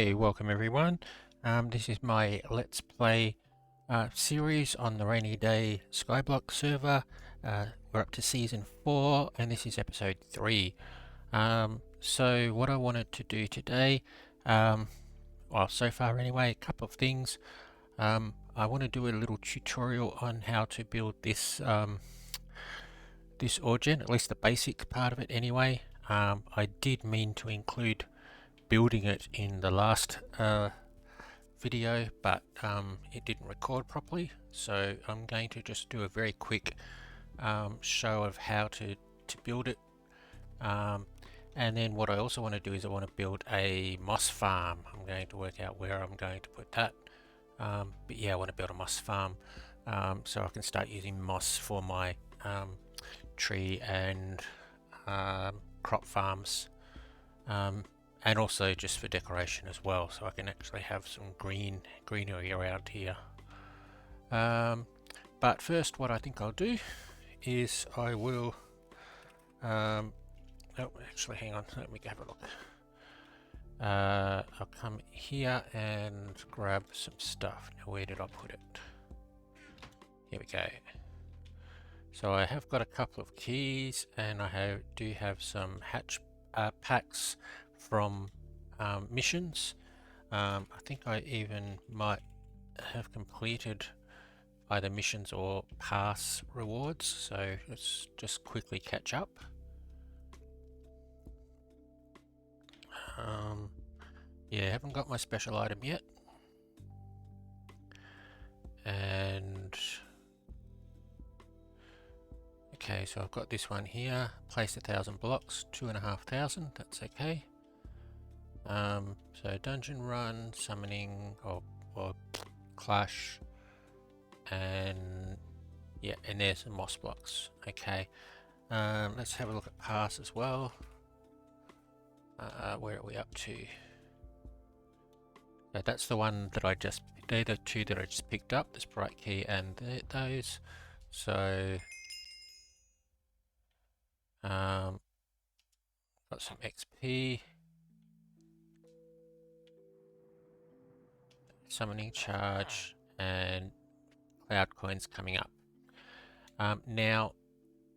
Okay, welcome everyone. This is my Let's Play series on the Rainy Day Skyblock server. We're up to Season 4 and this is Episode 3. So what I wanted to do today, well so far anyway, a couple of things. I want to do a little tutorial on how to build this this origin, at least the basic part of it anyway. I did mean to include building it in the last video, but it didn't record properly, so I'm going to just do a very quick show of how to build it, and then what I also want to do is I want to build a moss farm. I'm going to work out where I'm going to put that, but yeah, I want to build a moss farm so I can start using moss for my tree and crop farms, and also just for decoration as well, so I can actually have some greenery around here. But first, what I think I'll do is I will oh, actually hang on, let me have a look. I'll come here and grab some stuff. Now where did I put it? Here we go. So I have got a couple of keys, and I do have some hatch packs from missions. I think I even might have completed either missions or pass rewards, so let's just quickly catch up. Yeah, haven't got my special item yet, and okay, so I've got this one here, place 1,000 blocks, 2,500, that's okay. So dungeon run, summoning, or clash, and yeah, and there's some moss blocks. Okay, let's have a look at pass as well. Where are we up to? So that's the one that I just, they're the two that I just picked up, the sprite key and those. So got some XP. Summoning charge and cloud coins coming up. Now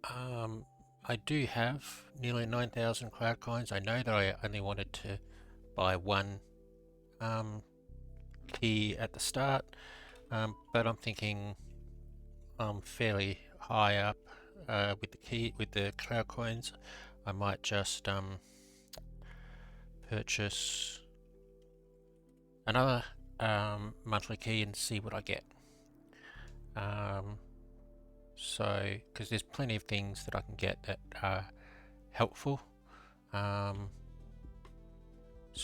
I do have nearly 9,000 cloud coins. I know that I only wanted to buy one key at the start, but I'm thinking I'm fairly high up with the cloud coins. I might just purchase another monthly key and see what I get. So because there's plenty of things that I can get that are helpful, so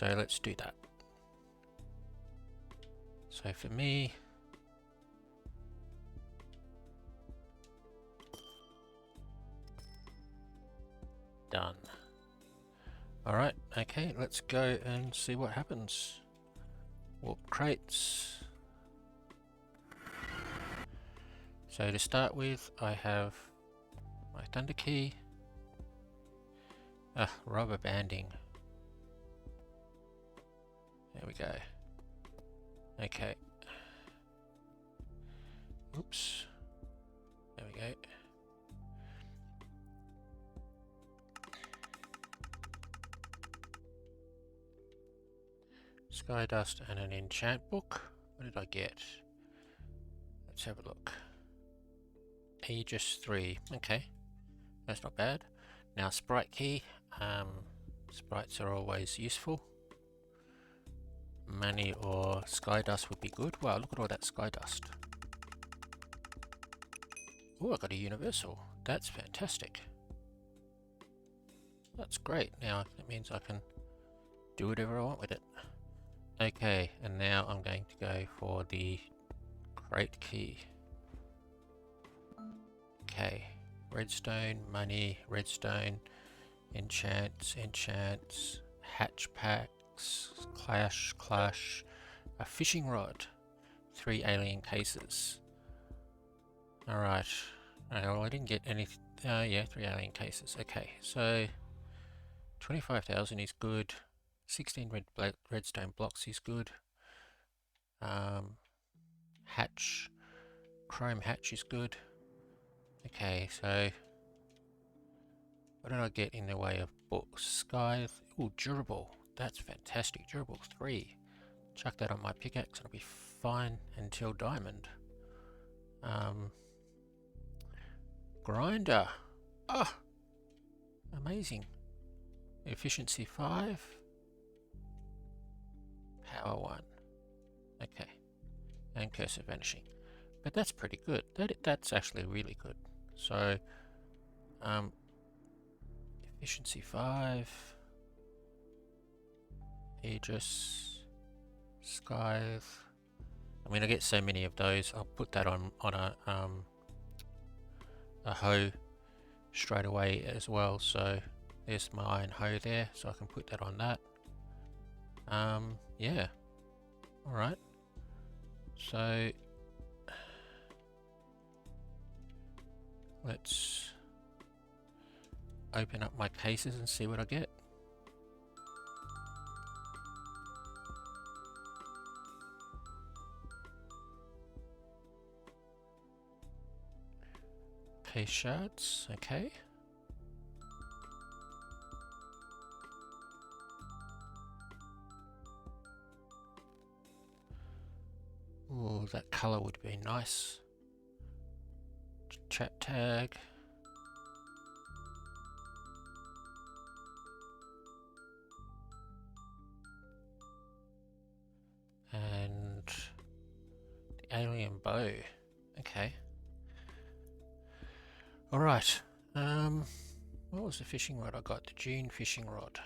let's do that. So for me, done. Alright, okay, let's go and see what happens. Warp crates. So to start with, I have my thunder key. Rubber banding. There we go. Okay. Oops. There we go. Sky dust and an enchant book. What did I get? Let's have a look. Aegis 3. Okay, that's not bad. Now sprite key. Sprites are always useful. Money or sky dust would be good. Wow, look at all that sky dust. Oh, I got a universal. That's fantastic. That's great. Now that means I can do whatever I want with it. Okay, and now I'm going to go for the crate key. Okay, redstone, money, redstone, enchants, hatch packs, clash, a fishing rod, 3 alien cases. Alright, well I didn't get any, yeah, 3 alien cases. Okay, so 25,000 is good. 16 redstone blocks is good. Hatch, chrome hatch is good. Okay, so what did I get in the way of books? Sky, oh, durable. That's fantastic. Durable 3. Chuck that on my pickaxe, it'll be fine until diamond. Grinder. Oh, amazing. Efficiency 5. Power 1. Okay. And cursor vanishing. But that's pretty good. That's actually really good. So, efficiency 5. Aegis. Scythe. I mean, I get so many of those. I'll put that on a hoe straight away as well. So there's my iron hoe there, so I can put that on that. Yeah. All right. So let's open up my cases and see what I get. Case shards, okay. Oh, that color would be nice. Chat tag. And the alien bow. Okay. Alright. What was the fishing rod I got? The June fishing rod.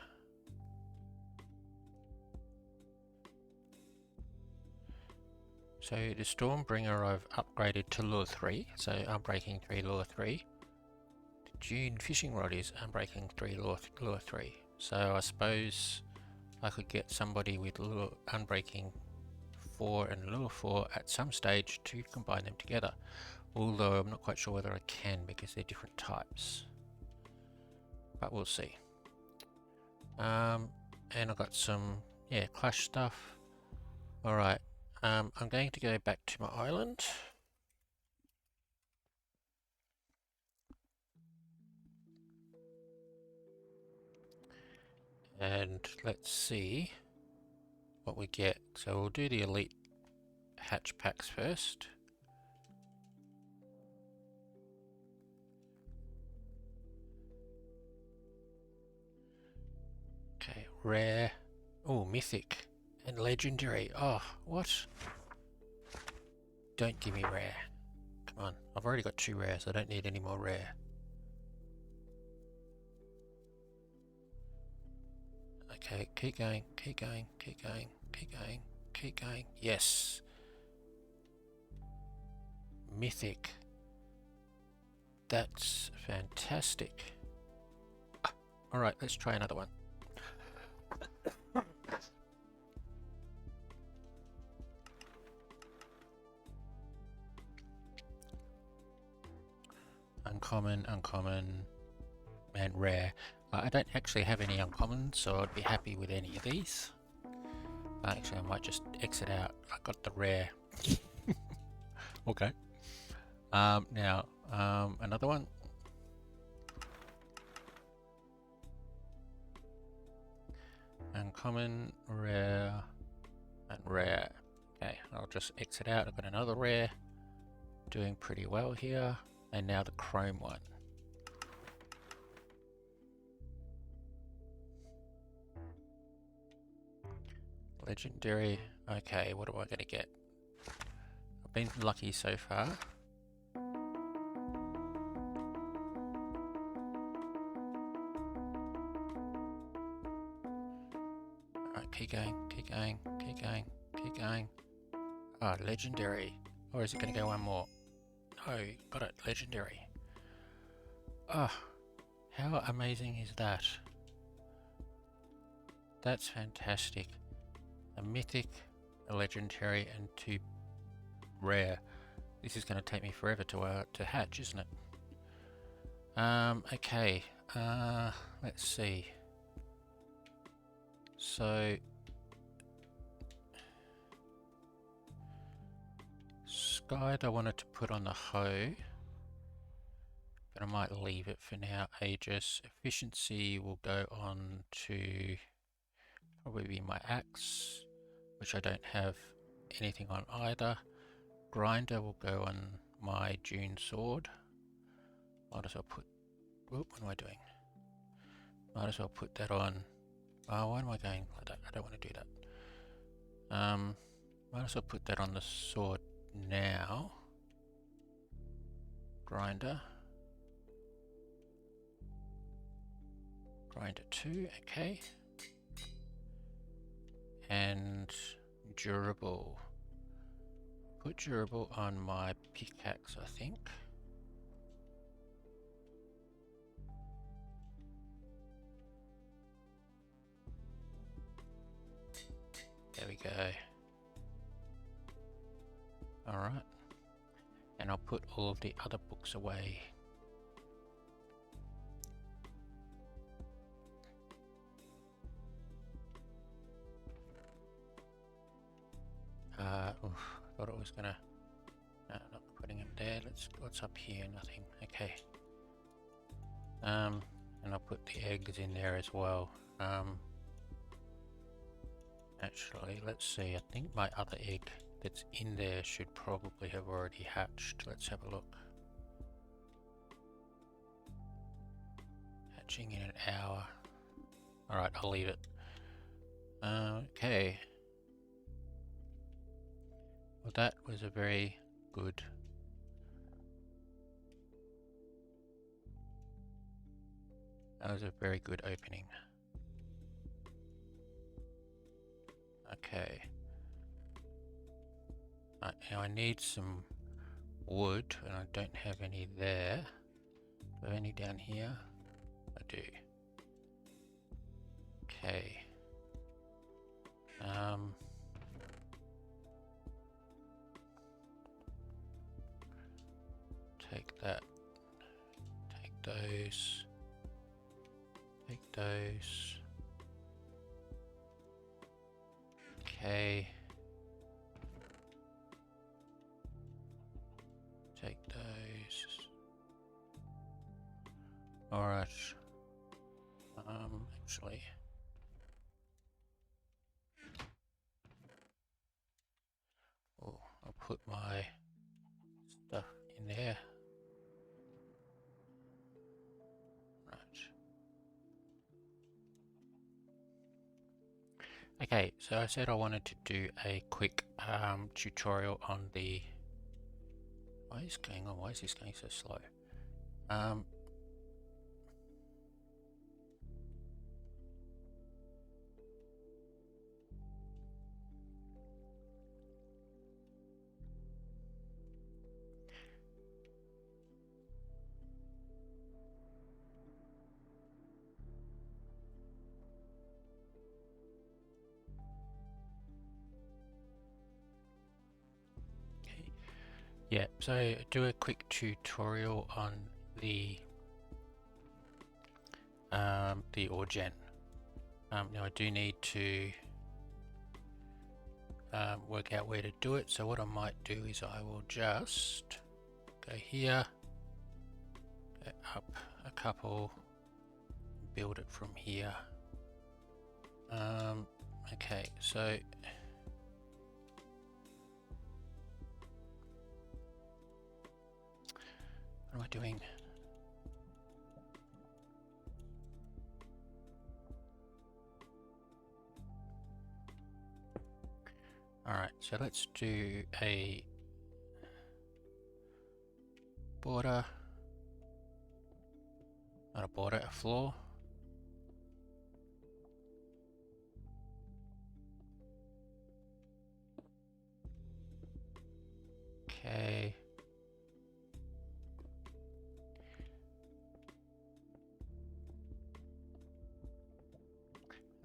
So the Stormbringer I've upgraded to lure 3, so Unbreaking 3, lure 3. The June fishing rod is Unbreaking 3, lure 3. So I suppose I could get somebody with Unbreaking 4 and lure 4 at some stage to combine them together. Although I'm not quite sure whether I can because they're different types. But we'll see. And I got some, clash stuff. Alright. I'm going to go back to my island. And let's see what we get. So we'll do the elite hatch packs first. Okay, rare. Oh, mythic. And legendary. Oh, what? Don't give me rare. Come on. I've already got 2 rares. I don't need any more rare. Okay, keep going, keep going, keep going, keep going, keep going. Yes. Mythic. That's fantastic. Alright, let's try another one. Uncommon, uncommon, and rare. I don't actually have any uncommons, so I'd be happy with any of these. Actually, I might just exit out. I got the rare. Okay. Now, another one. Uncommon, rare, and rare. Okay, I'll just exit out. I've got another rare. Doing pretty well here. And now the chrome one. Legendary. Okay, what am I going to get? I've been lucky so far. Alright, keep going, keep going, keep going, keep going. Ah, legendary. Or is it going to go one more? No, got it, legendary. Ah, how amazing is that? That's fantastic. A mythic, a legendary, and 2 rare. This is going to take me forever to hatch, isn't it? Okay. Let's see. So Sky I wanted to put on the hoe, but I might leave it for now. Aegis efficiency will go on to probably be my axe, which I don't have anything on either. Grinder will go on my June sword. Might as well put, whoop, what am I doing? Might as well put that on. Oh, why am I going like that? I don't want to do that. Might as well put that on the sword now. Grinder. Grinder 2, okay. And durable. Put durable on my pickaxe, I think. There we go. Alright. And I'll put all of the other books away. Thought it was gonna... No, not putting them there. What's up here? Nothing. Okay. And I'll put the eggs in there as well. Actually, let's see. I think my other egg that's in there should probably have already hatched. Let's have a look. Hatching in an hour. Alright, I'll leave it. Okay. Well, that was a very good... That was a very good opening. Okay. Now I need some wood, and I don't have any there. Do I have any down here? I do. Okay. Take that. Take those. Take those. Okay. Take those. Alright. Actually. Oh, I'll put my stuff in there. Okay, so I said I wanted to do a quick tutorial on the... What is going on? Why is this going so slow? Yeah, so do a quick tutorial on the ore gen. Now I do need to work out where to do it. So what I might do is I will just go here, go up a couple, build it from here. Okay, so what am I doing? Alright, so let's do a border, not a border, a floor. Okay.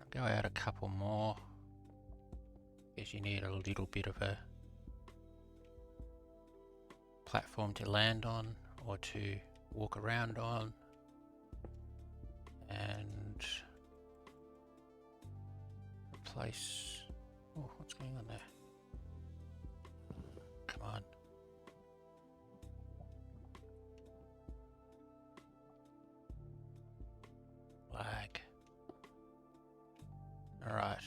I'll go out a couple more. Because you need a little bit of a platform to land on or to walk around on. And place. Oh, what's going on there? Come on. Lag. Alright.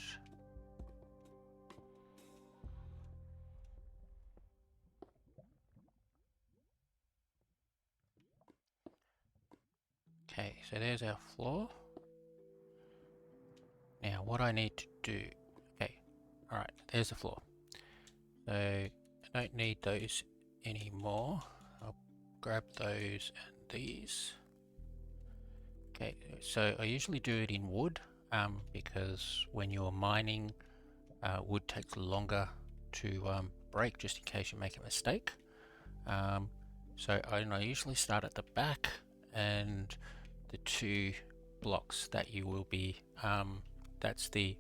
Okay, so there's our floor. Now what I need to do, okay, alright, there's the floor. So I don't need those anymore. I'll grab those and these. Okay, so I usually do it in wood because when you're mining, wood takes longer to break just in case you make a mistake. So I usually start at the back, and the 2 blocks that you will be, that's the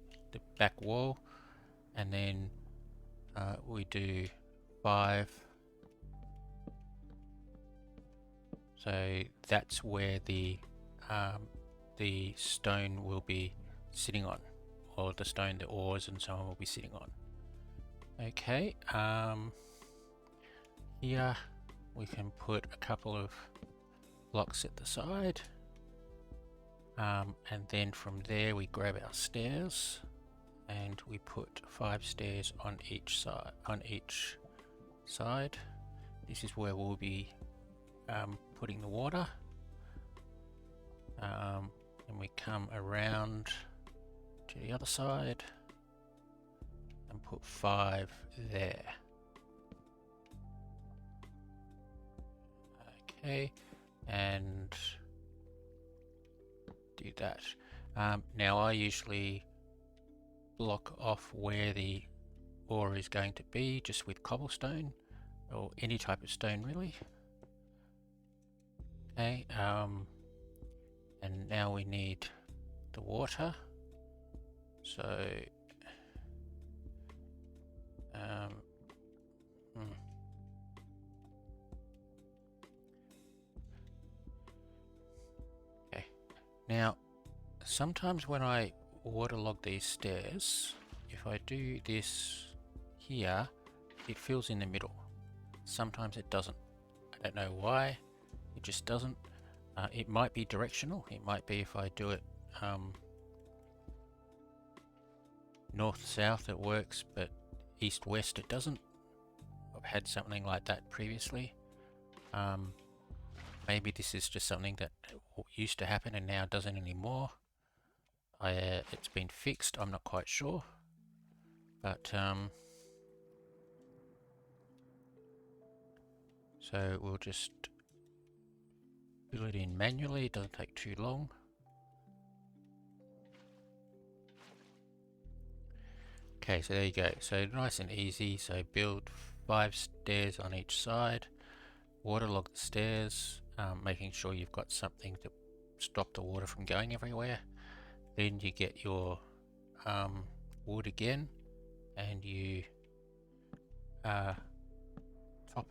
back wall, and then we do 5. So that's where the stone will be sitting on, or the stone, the ores and so on will be sitting on. Okay, here we can put a couple of blocks at the side, and then from there we grab our stairs and we put 5 stairs on each side. This is where we'll be putting the water, and we come around to the other side and put 5 there. Okay, and do that. Now I usually block off where the ore is going to be just with cobblestone or any type of stone really. Okay, and now we need the water. So okay, now sometimes when I waterlog these stairs, if I do this here, it fills in the middle. Sometimes it doesn't. I don't know why, it just doesn't. It might be directional. It might be if I do it north-south it works, but east-west it doesn't. I've had something like that previously. Maybe this is just something that used to happen and now doesn't anymore. It's been fixed, I'm not quite sure. But so we'll just fill it in manually, it doesn't take too long. Okay, so there you go. So nice and easy. So build 5 stairs on each side, waterlog the stairs, making sure you've got something to stop the water from going everywhere. Then you get your wood again and you top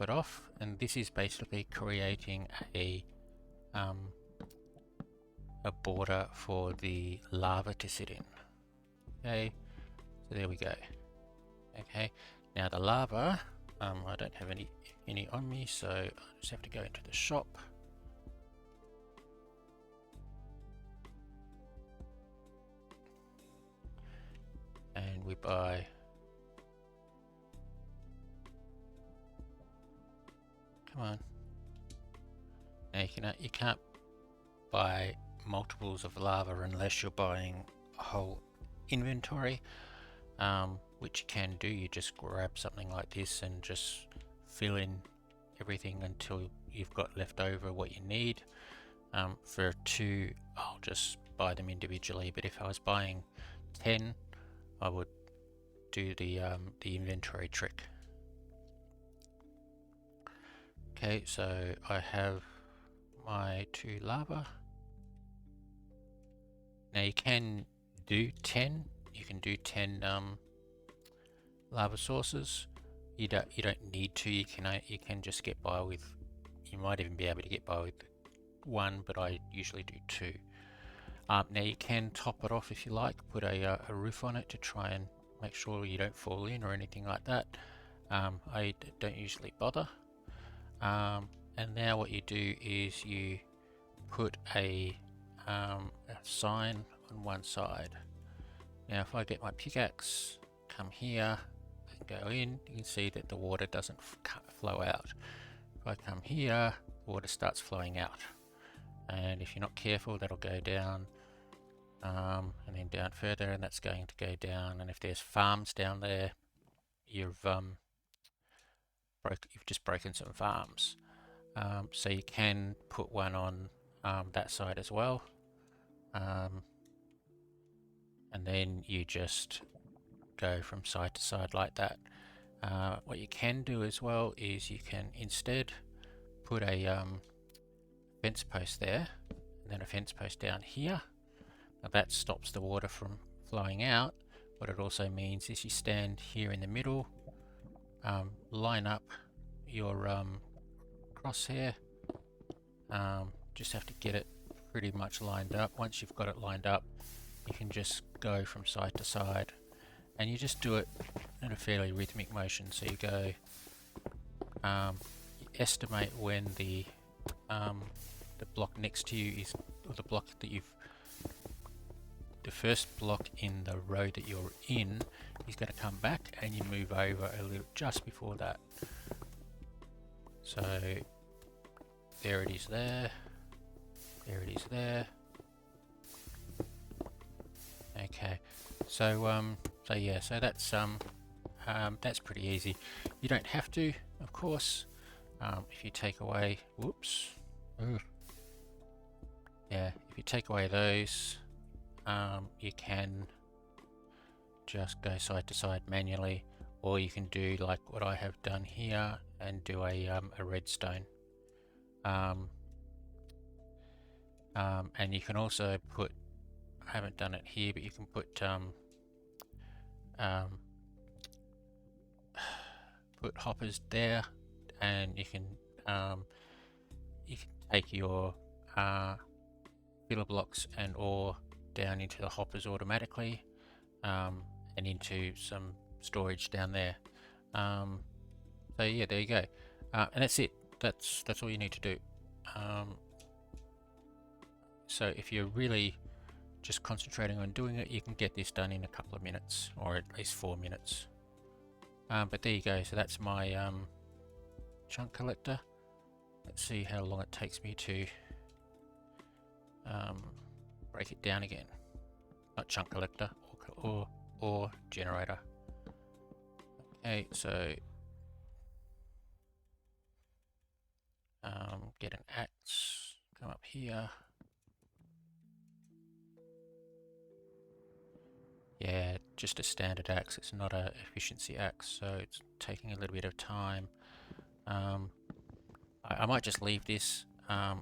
it off, and this is basically creating a border for the lava to sit in. Okay, so there we go. Okay, now the lava, I don't have any on me, so I just have to go into the shop. And we buy come on. Now you can't buy multiples of lava unless you're buying a whole inventory, which you can do. You just grab something like this and just fill in everything until you've got left over what you need. For 2, I'll just buy them individually, but if I was buying 10, I would do the inventory trick. Okay, so I have my 2 lava. Now you can do 10. You can do 10 lava sources. You don't need to. You can just get by with. You might even be able to get by with 1, but I usually do 2. Now you can top it off if you like, put a roof on it to try and make sure you don't fall in or anything like that. I don't usually bother. And now what you do is you put a sign on one side. Now if I get my pickaxe, come here and go in, you can see that the water doesn't flow out. If I come here, the water starts flowing out. And if you're not careful, that'll go down and then down further, and that's going to go down. And if there's farms down there, you've just broken some farms. So you can put one on that side as well, and then you just go from side to side like that. What you can do as well is you can instead put a fence post there, and then a fence post down here. Now that stops the water from flowing out. What it also means is you stand here in the middle, line up your crosshair, just have to get it pretty much lined up. Once you've got it lined up, you can just go from side to side, and you just do it in a fairly rhythmic motion. So you go, you estimate when the block next to you is, or the block that the first block in the row that you're in is going to come back, and you move over a little just before that. So there it is there, there it is there. Okay, so yeah, so that's pretty easy. You don't have to, of course. If you take away, whoops, yeah, if you take away those, you can just go side to side manually, or you can do like what I have done here and do a redstone. And you can also put, I haven't done it here, but you can put put hoppers there, and you can take your filler blocks and ore down into the hoppers automatically, and into some storage down there. So yeah, there you go, and that's it. That's all you need to do. So if you're really just concentrating on doing it, you can get this done in a couple of minutes, or at least 4 minutes. But there you go. So that's my chunk collector. Let's see how long it takes me to break it down again. Not chunk collector, or generator. Okay, so get an axe, come up here. Yeah, just a standard axe, it's not a efficiency axe, so it's taking a little bit of time. I might just leave this. I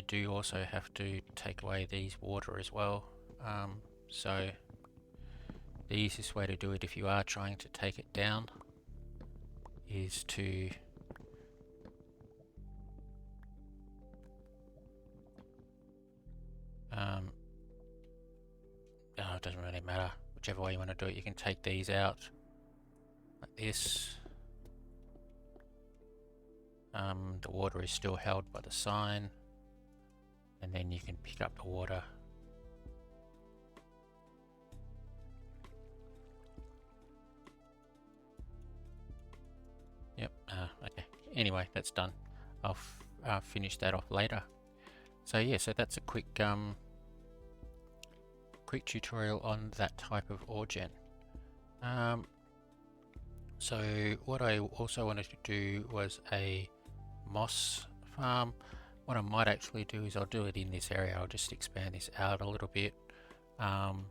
do also have to take away these water as well. So the easiest way to do it if you are trying to take it down is to it doesn't really matter, whichever way you want to do it. You can take these out like this. The water is still held by the sign, and then you can pick up the water. Yep, okay. Anyway, that's done. I'll finish that off later. So yeah, so that's a quick tutorial on that type of ore gen. So what I also wanted to do was a moss farm. What I might actually do is I'll do it in this area. I'll just expand this out a little bit, and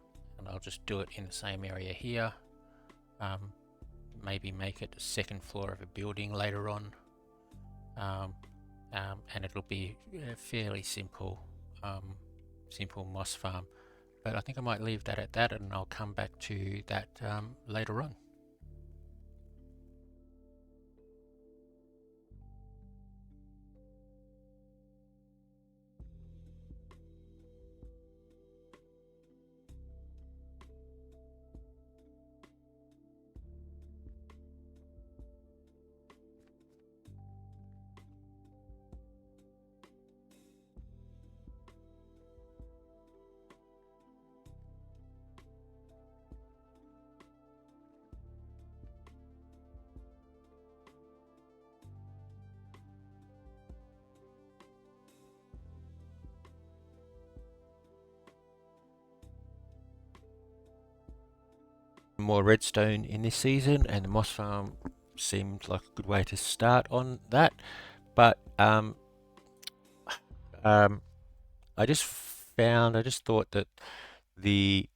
I'll just do it in the same area here. Maybe make it the second floor of a building later on, and it'll be a fairly simple moss farm. But I think I might leave that at that, and I'll come back to that later on. more redstone in this season, and the moss farm seemed like a good way to start on that. But I just thought that the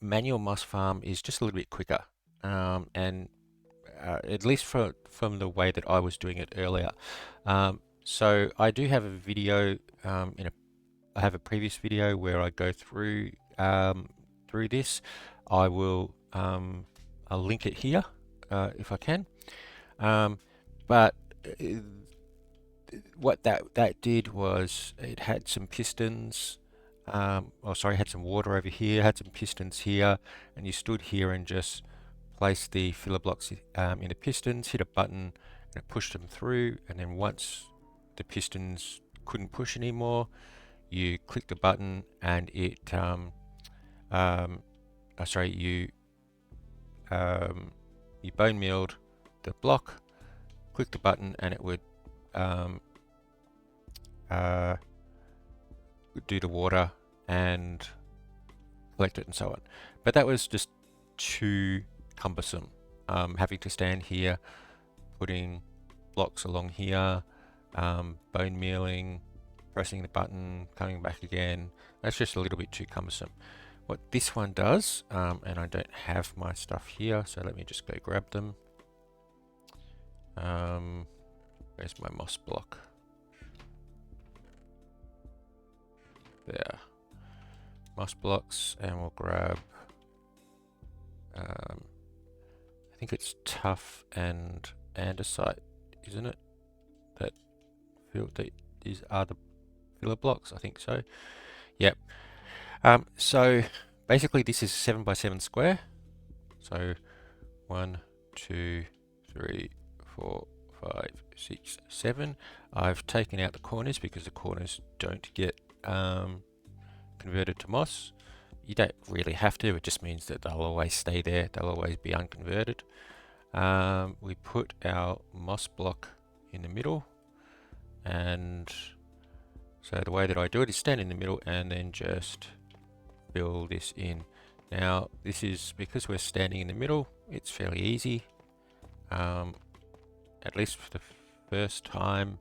manual moss farm is just a little bit quicker, and at least from the way that I was doing it earlier. So I do have a video I have a previous video where I go through this. I'll link it here if I can. But what that did was it had some pistons. Had some water over here, had some pistons here, and you stood here and just placed the filler blocks in the pistons, hit a button, and it pushed them through. And then once the pistons couldn't push anymore, you click the button and it you bone milled the block, click the button, and it would do the water and collect it and so on. But that was just too cumbersome, having to stand here, putting blocks along here, bone mealing, pressing the button, coming back again. That's just a little bit too cumbersome. What this one does, and I don't have my stuff here, so let me just go grab them. Where's my moss block? There. Moss blocks, and we'll grab I think it's tough and andesite, isn't it? That are the filler blocks, I think so. Yep. So basically this is 7x7 square. So 1, 2, 3, 4, 5, 6, 7. I've taken out the corners because the corners don't get converted to moss. You don't really have to, it just means that they'll always stay there, they'll always be unconverted. We put our moss block in the middle, and so the way that I do it is stand in the middle and then just fill this in. Now this is because we're standing in the middle, it's fairly easy, at least for the first time.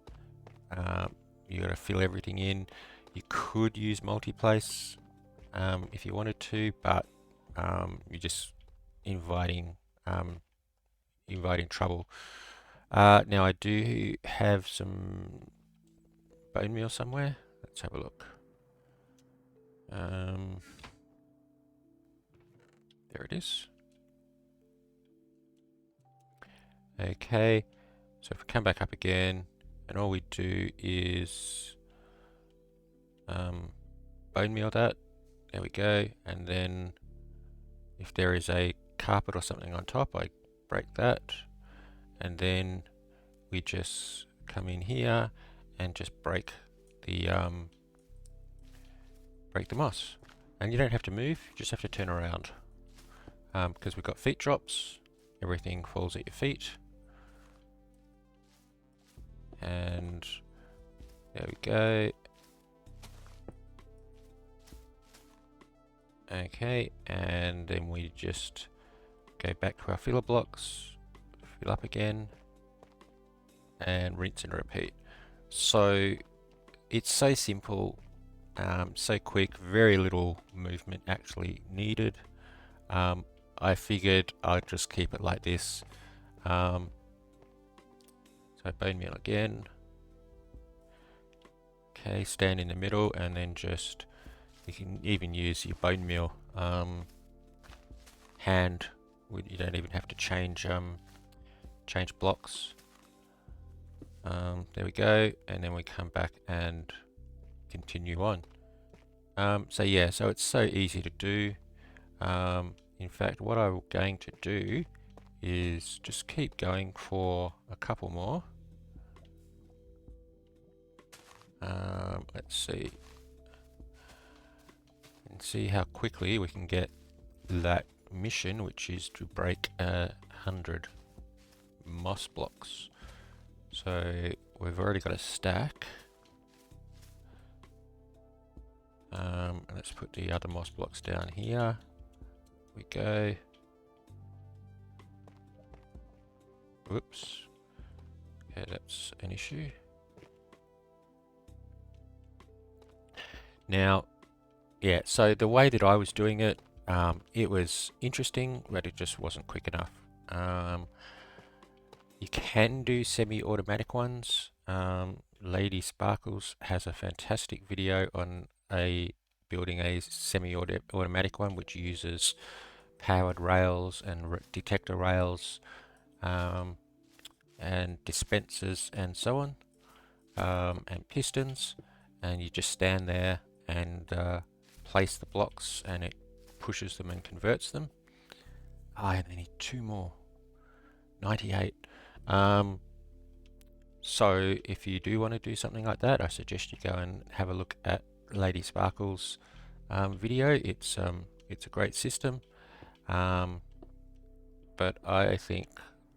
You got to fill everything in. You could use multi-place if you wanted to, but you're just inviting trouble. Now I do have some bone meal somewhere. Let's have a look. There it is. Okay, so if we come back up again, and all we do is bone meal that. There we go. And then if there is a carpet or something on top, I break that, and then we just come in here and just break the moss. And you don't have to move, you just have to turn around, because we've got feet drops, everything falls at your feet. And there we go. Okay, and then we just go back to our filler blocks, fill up again, and rinse and repeat. So it's so simple, so quick, very little movement actually needed. I figured I'd just keep it like this. So bone meal again. Okay, stand in the middle, and then just, you can even use your bone meal hand. You don't even have to change blocks. There we go, and then we come back and continue on. So yeah, so it's so easy to do. In fact, what I'm going to do is just keep going for a couple more. Let's see. And see how quickly we can get that mission, which is to break 100 moss blocks. So we've already got a stack. Let's put the other moss blocks down here. We go. Whoops. Okay, that's an issue. Now, yeah, so the way that I was doing it, it was interesting, but it just wasn't quick enough. You can do semi-automatic ones. Lady Sparkles has a fantastic video on building a semi-automatic one, which uses powered rails and detector rails and dispensers and so on, and pistons, and you just stand there and place the blocks, and it pushes them and converts them. I only need 2 more. 98. So if you do want to do something like that, I suggest you go and have a look at Lady Sparkle's video. It's a great system, but I think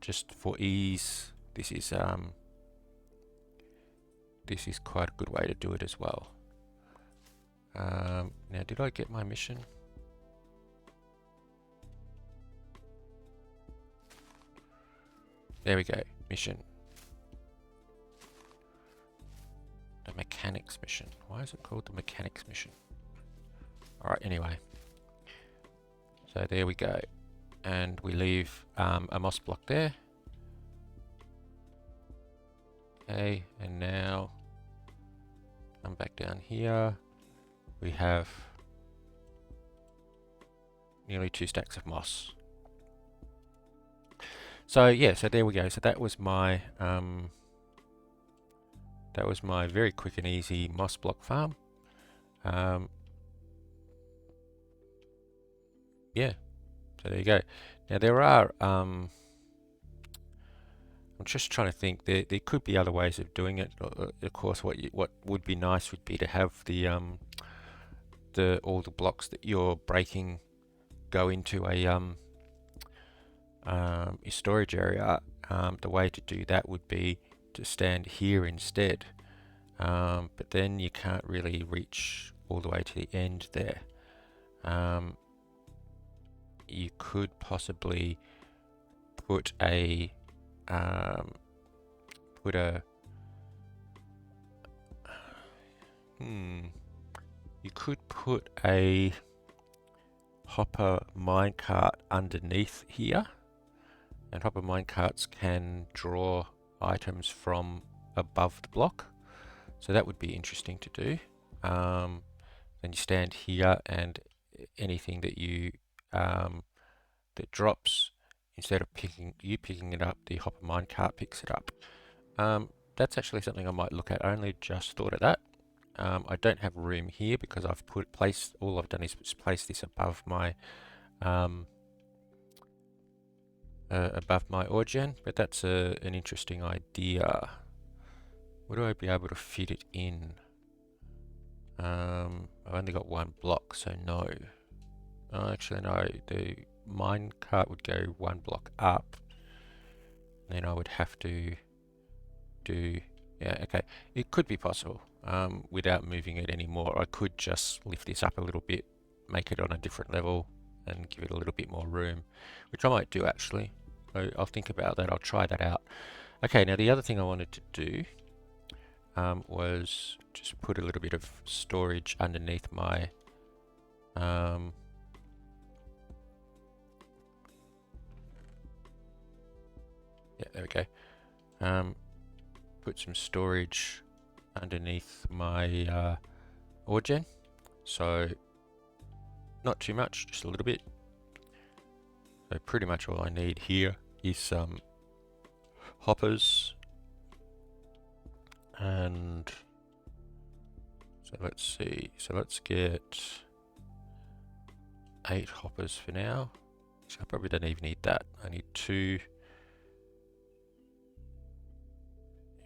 just for ease, this is quite a good way to do it as well. Now, did I get my mission? There we go, mission. The mechanics mission. Why is it called the mechanics mission? Alright, anyway. So there we go. And we leave a moss block there. Okay, and now come back down here. We have nearly 2 stacks of moss. So yeah, so there we go. So that was my very quick and easy moss block farm. Yeah, so there you go. Now there are I'm just trying to think. There could be other ways of doing it. Of course, what would be nice would be to have all the blocks that you're breaking go into a storage area. The way to do that would be to stand here instead, but then you can't really reach all the way to the end there. You could possibly put a you could put a hopper minecart underneath here, and hopper minecarts can draw items from above the block, so that would be interesting to do. Then you stand here, and anything that you that drops, instead of picking it up, the hopper minecart picks it up. That's actually something I might look at. I only just thought of that. I don't have room here because all I've done is place this above my ore gen, but that's an interesting idea. Would I be able to fit it in? I've only got 1 block, so no. Actually, no. The minecart would go 1 block up. Then I would have to do... Yeah, okay. It could be possible without moving it anymore. I could just lift this up a little bit, make it on a different level, and give it a little bit more room, which I might do actually. I'll think about that. I'll try that out. Okay, now the other thing I wanted to do was just put a little bit of storage underneath my yeah, there we go. Put some storage underneath my ore gen, so not too much, just a little bit. So pretty much all I need here is some hoppers, and so let's see, so let's get 8 hoppers for now. So I probably don't even need that. I need 2.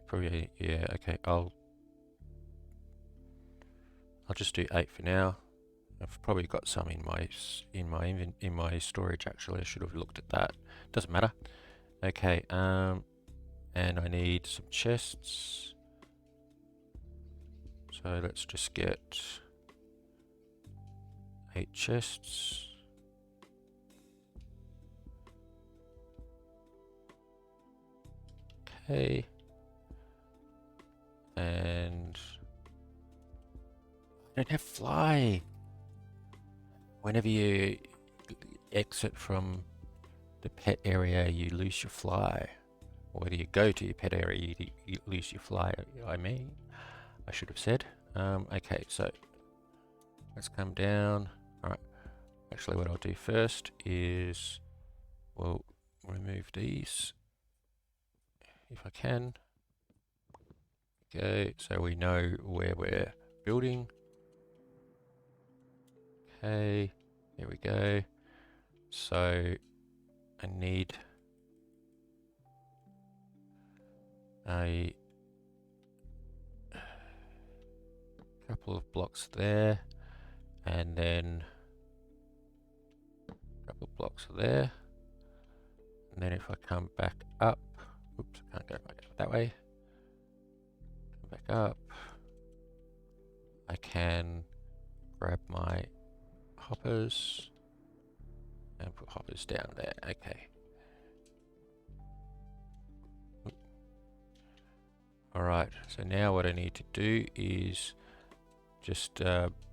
Probably, yeah, okay, I'll just do 8 for now. I've probably got some in my storage actually. I should have looked at that. Doesn't matter. Okay, and I need some chests. So let's just get 8 chests. Okay. And I don't have fly. Whenever you exit from the pet area, you lose your fly. Or whether you go to your pet area, you lose your fly. I should have said. Okay, so let's come down. All right. Actually, what I'll do first is we'll remove these if I can. Okay, so we know where we're building. Okay, here we go. So I need a couple of blocks there, and then a couple of blocks there. And then if I come back up, oops, I can't go back that way. Come back up. I can grab my hoppers and put hoppers down there. Okay. Alright, so now what I need to do is just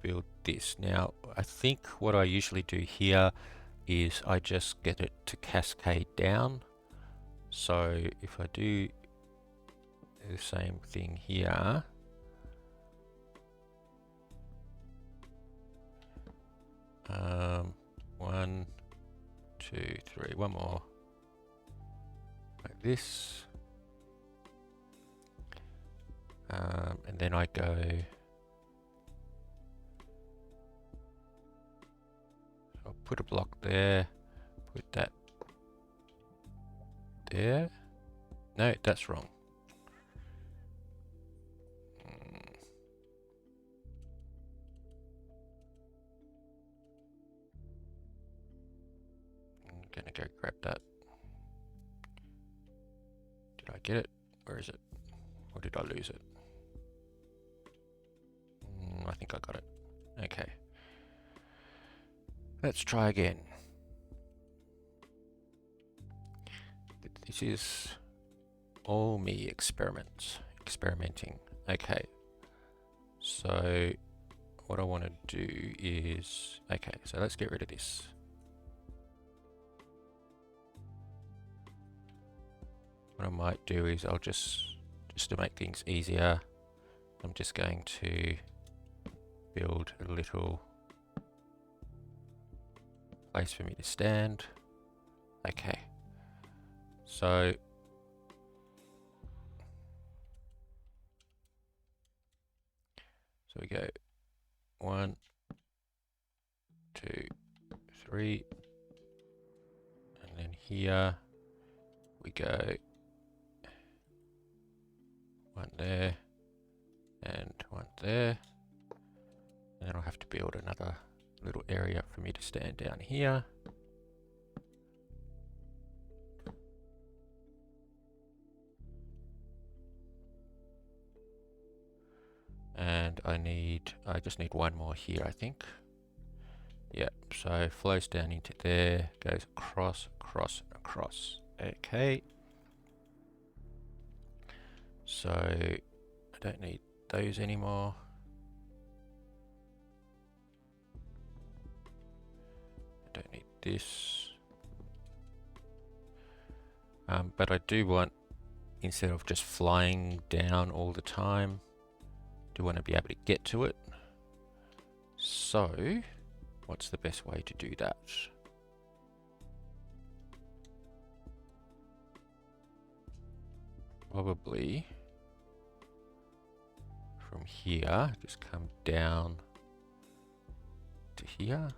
build this. Now, I think what I usually do here is I just get it to cascade down. So if I do the same thing here, one, two, three, one more, like this, and then I go I'll put a block there, put that there. No, that's wrong. I'm gonna go grab that. Did I get it? Where is it? Or did I lose it? I think I got it. Okay. Let's try again. This is all me experimenting. Okay. So what I want to do is, okay, so let's get rid of this. What I might do is I'll just to make things easier, I'm just going to build a little place for me to stand. Okay. So we go 1, 2, 3, and then here we go 1 there and 1 there, and then I'll have to build another little area for me to stand down here. And I just need 1 more here, I think. Yep, so it flows down into there, goes across, across, across. Okay. So I don't need those anymore. I don't need this. But I do want, instead of just flying down all the time, do want to be able to get to it. So what's the best way to do that? Probably from here, just come down to here.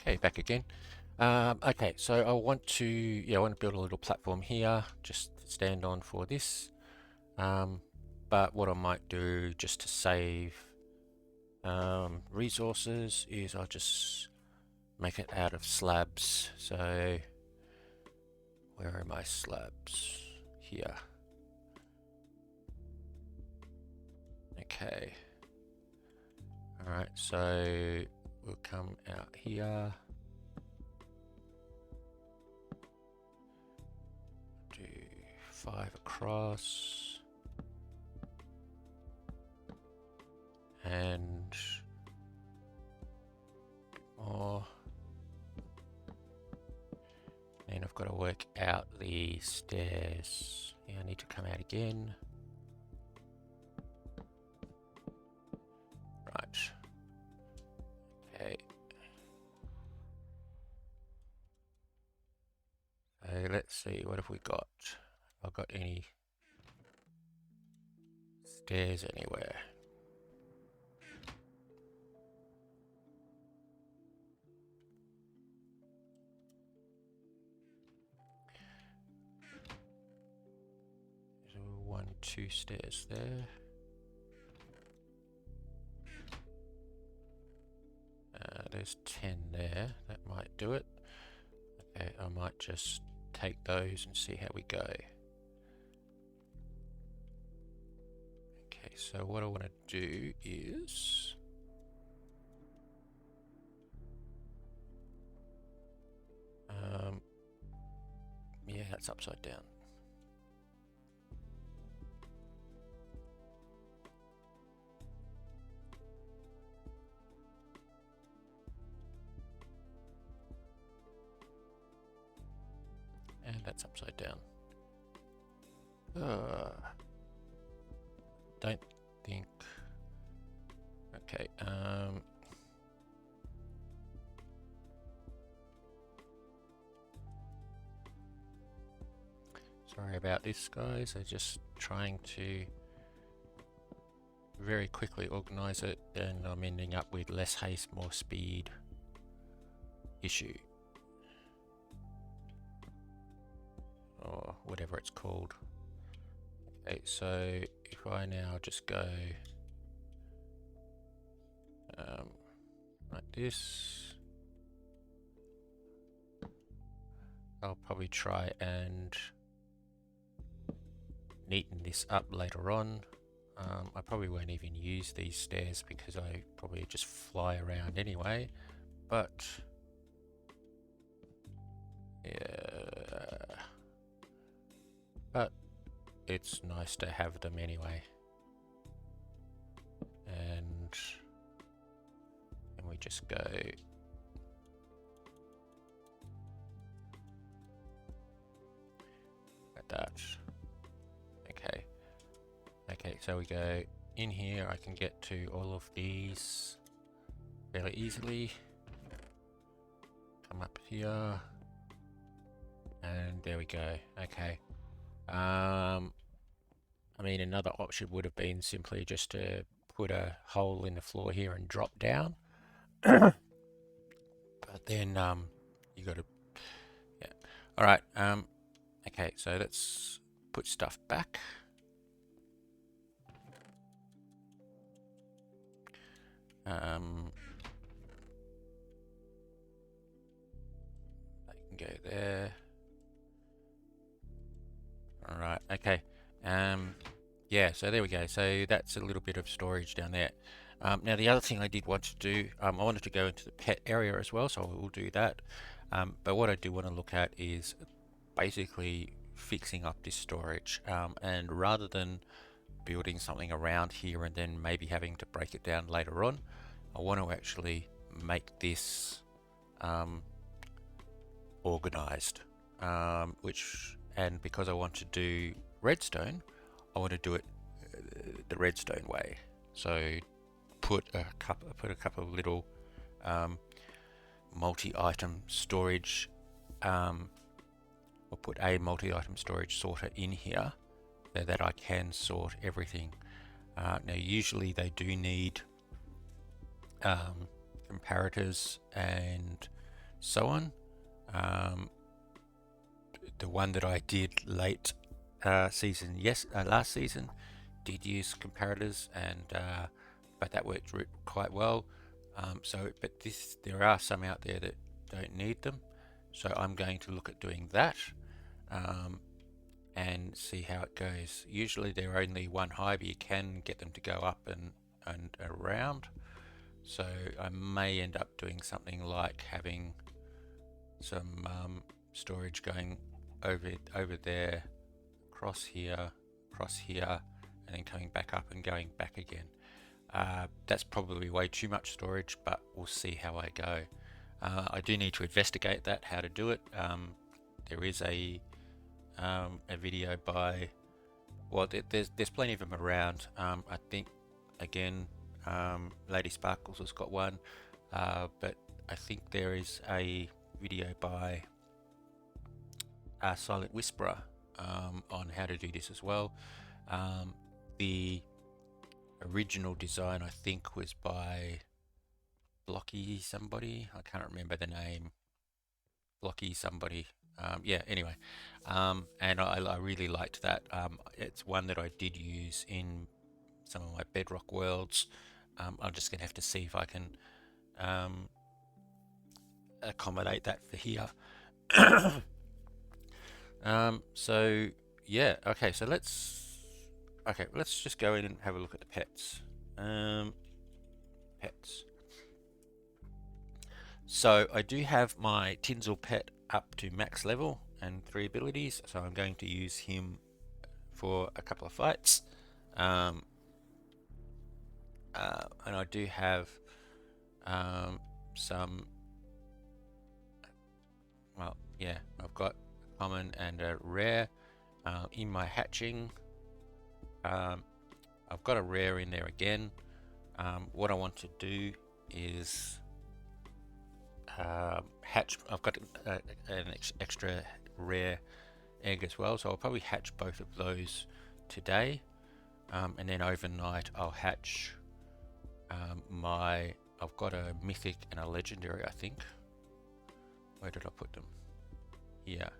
Okay, back again. Okay, so I want to build a little platform here, just stand on for this. But what I might do just to save resources is I'll just make it out of slabs. So where are my slabs? Here. Okay. Alright, so we'll come out here. Do 5 across. And more. And I've got to work out the stairs. Yeah, I need to come out again. Right. Okay. So let's see, what have we got? Have I got any stairs anywhere? There's 1, 2 stairs there. There's 10 there. That might do it. Okay, I might just take those and see how we go. Okay, so what I want to do is yeah, that's upside down. And that's upside down. Don't think. Okay. Sorry about this, guys. I'm just trying to very quickly organize it, and I'm ending up with less haste, more speed issue. Or whatever it's called. Okay, so if I now just go like this, I'll probably try and neaten this up later on. I probably won't even use these stairs because I probably just fly around anyway, but yeah, but it's nice to have them anyway. And we just go like that. Okay, so we go in here. I can get to all of these fairly easily. Come up here, and there we go. Okay. I mean, another option would have been simply just to put a hole in the floor here and drop down. But then you got to, yeah. All right. Okay, so let's put stuff back. I can go there. All right. Okay. Yeah. So there we go. So that's a little bit of storage down there. Now the other thing I did want to do, I wanted to go into the pet area as well, so I will do that. But what I do want to look at is basically fixing up this storage, and rather than building something around here and then maybe having to break it down later on, I want to actually make this organized, and because I want to do redstone, I want to do it the redstone way. So put a couple of little multi-item storage, or put a multi-item storage sorter in here so that I can sort everything. Now usually they do need comparators and so on. The one that I did late last season did use comparators, and but that worked quite well. But there are some out there that don't need them, so I'm going to look at doing that. and see how it goes. Usually they're only one high, but you can get them to go up and around. So I may end up doing something like having some storage going over there, across here, and then coming back up and going back again. That's probably way too much storage, but we'll see how I go. I do need to investigate that, how to do it. There is a video by, well, there's plenty of them around. I think, again, Lady Sparkles has got one, but I think there is a video by Silent Whisperer on how to do this as well. The original design, I think, was by Blocky somebody. I can't remember the name. Blocky somebody. Yeah, anyway. And I really liked that. It's one that I did use in some of my Bedrock worlds. I'm just going to have to see if I can accommodate that for here. So yeah, okay, so let's just go in and have a look at the pets. Pets. So I do have my Tinsel pet up to max level and 3 abilities, so I'm going to use him for a couple of fights. And I do have some, well, yeah, I've got a common and a rare in my hatching. I've got a rare in there again. What I want to do is hatch. I've got an extra rare egg as well, so I'll probably hatch both of those today, and then overnight I'll hatch I've got a mythic and a legendary, I think. Where did I put them? Here.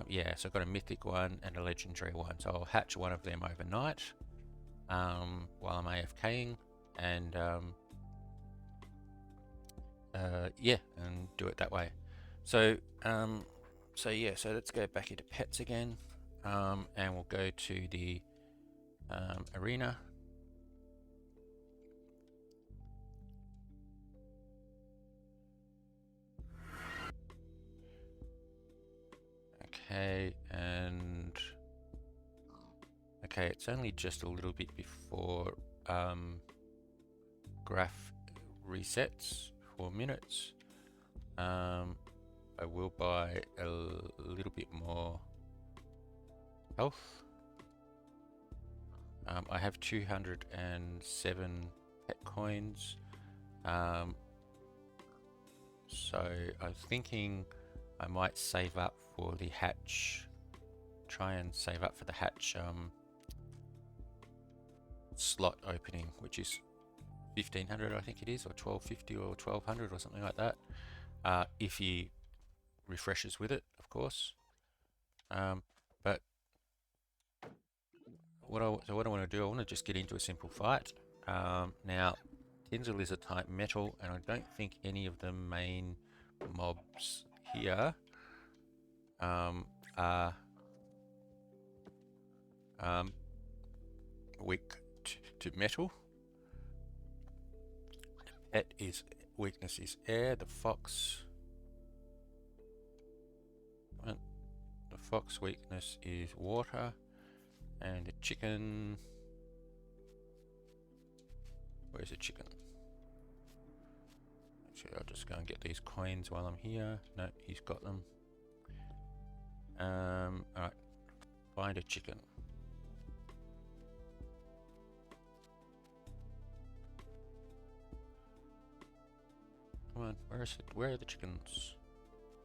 Yeah, so I've got a mythic one and a legendary one, so I'll hatch one of them overnight while I'm AFKing, and yeah, and do it that way. So yeah, so let's go back into pets again, and we'll go to the arena. Okay, and okay, it's only just a little bit before graph resets, 4 minutes. I will buy a little bit more health. I have 207 pet coins, so I'm thinking I might save up for the hatch, try and save up for the hatch slot opening, which is 1500, I think it is, or 1250 or 1200 or something like that, if he refreshes with it, of course. But what I want to do, I want to just get into a simple fight. Now, Tinsel is a type metal, and I don't think any of the main mobs here are weak to metal. The pet is weakness is air. The fox weakness is water, and the chicken. Where's the chicken? Actually, I'll just go and get these coins while I'm here. No, he's got them. Alright, find a chicken. Come on, where is it? Where are the chickens?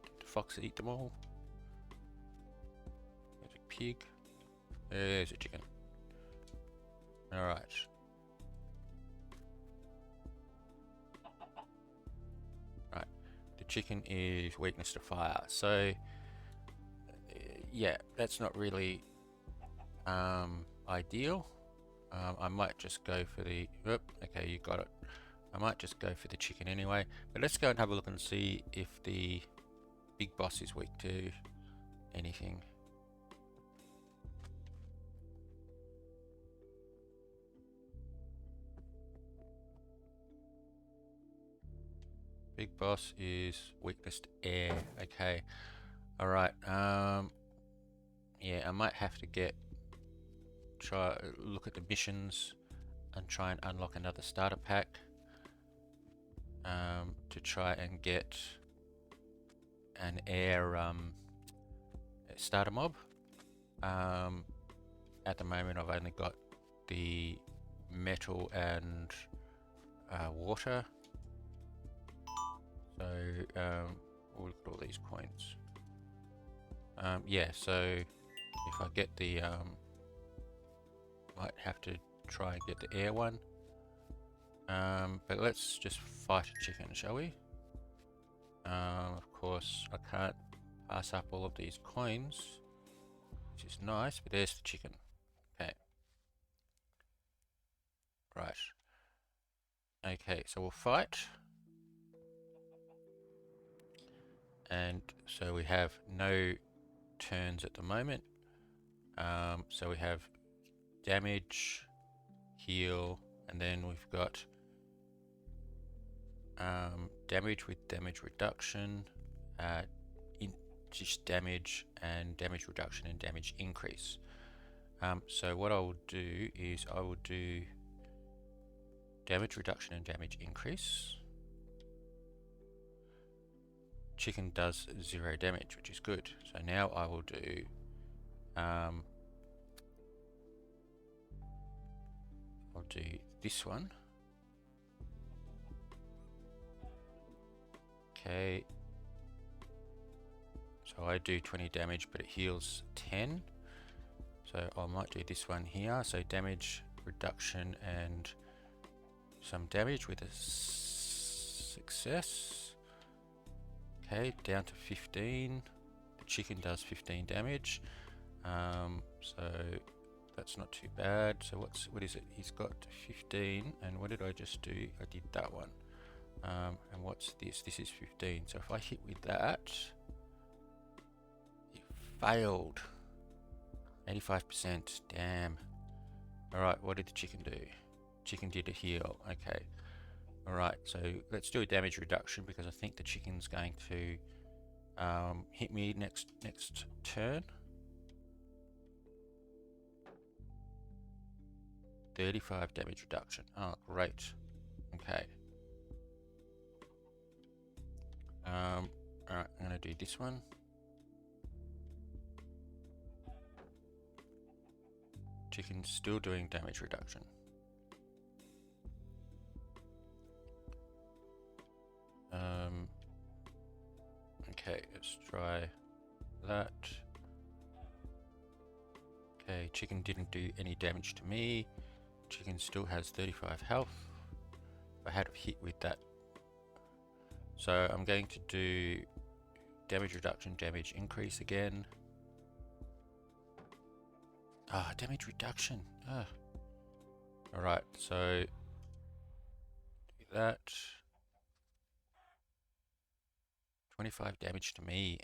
Did the fox eat them all? There's a pig. There's a chicken. Alright. Right, the chicken is weakness to fire, so yeah, that's not really ideal. I might just go for the, okay, you got it. I might just go for the chicken anyway, but let's go and have a look and see if the big boss is weak to anything. Big boss is weakness to air. Okay. Alright. Yeah, I might have to try look at the missions and try and unlock another starter pack to try and get an air starter mob. At the moment I've only got the metal and water, so we'll look at all these coins. Yeah, so if I get the might have to try and get the air one, but let's just fight a chicken, shall we? Of course I can't pass up all of these coins, which is nice, but there's the chicken. Okay. Right. Okay, so we'll fight. And so we have no turns at the moment. So we have damage, heal, and then we've got damage with damage reduction, just damage, and damage reduction and damage increase. So what I will do is I will do damage reduction and damage increase. Chicken does 0 damage, which is good. So now I will do I'll do this one. Okay. So I do 20 damage, but it heals 10. So I might do this one here. So damage reduction and some damage with a success. Okay, down to 15. The chicken does 15 damage. So that's not too bad. So what is it? He's got 15, and what did I just do? I did that one. And what's this? This is 15. So if I hit with that, it failed. 85%. Damn. Alright, what did the chicken do? Chicken did a heal. Okay. Alright, so let's do a damage reduction because I think the chicken's going to hit me next turn. 35 damage reduction. Oh, great. Okay. Alright, I'm going to do this one. Chicken's still doing damage reduction. Okay, let's try that. Okay, chicken didn't do any damage to me. Chicken still has 35 health. I had a hit with that. So I'm going to do damage reduction, damage increase again. Damage reduction. Alright, so do that. 25 damage to me.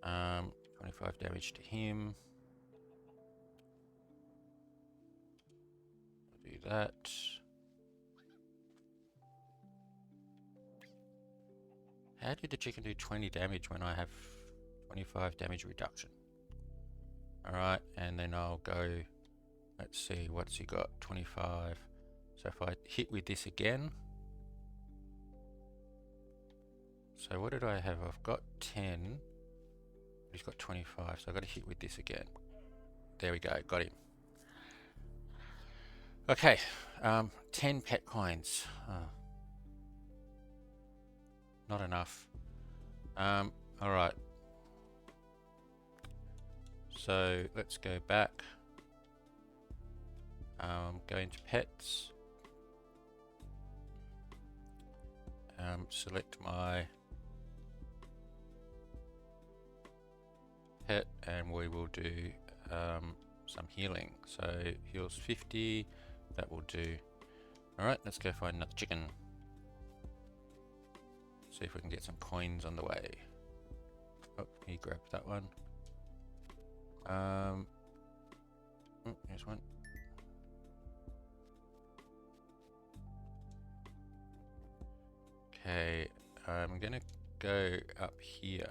25 damage to him. I'll do that. How did the chicken do 20 damage when I have 25 damage reduction? Alright, and then I'll go, let's see, what's he got? 25. So if I hit with this again. So what did I have? I've got 10. He's got 25, so I've got to hit with this again. There we go, got him. Okay, 10 pet coins. Not enough. Alright. So let's go back. Go into pets. Select my pet and we will do some healing. So heals 50, that will do. Alright, let's go find another chicken. See if we can get some coins on the way. Oh, he grabbed that one. Here's one. Okay, I'm gonna go up here.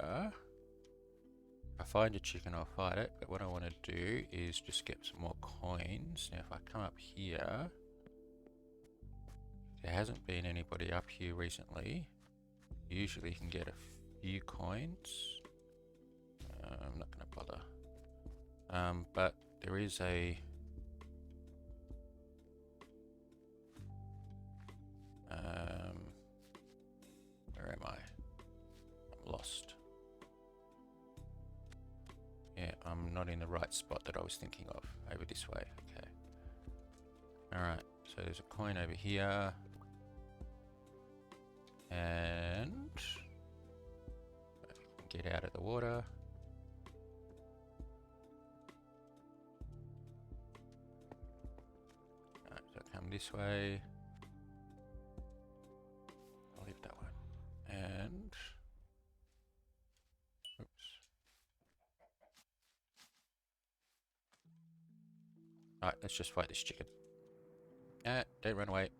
If I find a chicken, I'll fight it, but what I want to do is just get some more coins. Now, if I come up here, there hasn't been anybody up here recently. Usually you can get a few coins. I'm not going to bother. But there is a... where am I? I'm lost. Yeah, I'm not in the right spot that I was thinking of. Over this way. Okay. Alright, so there's a coin over here. And... get out of the water. Alright, so come this way. I'll leave that one. And... oops. Alright, let's just fight this chicken. Don't run away.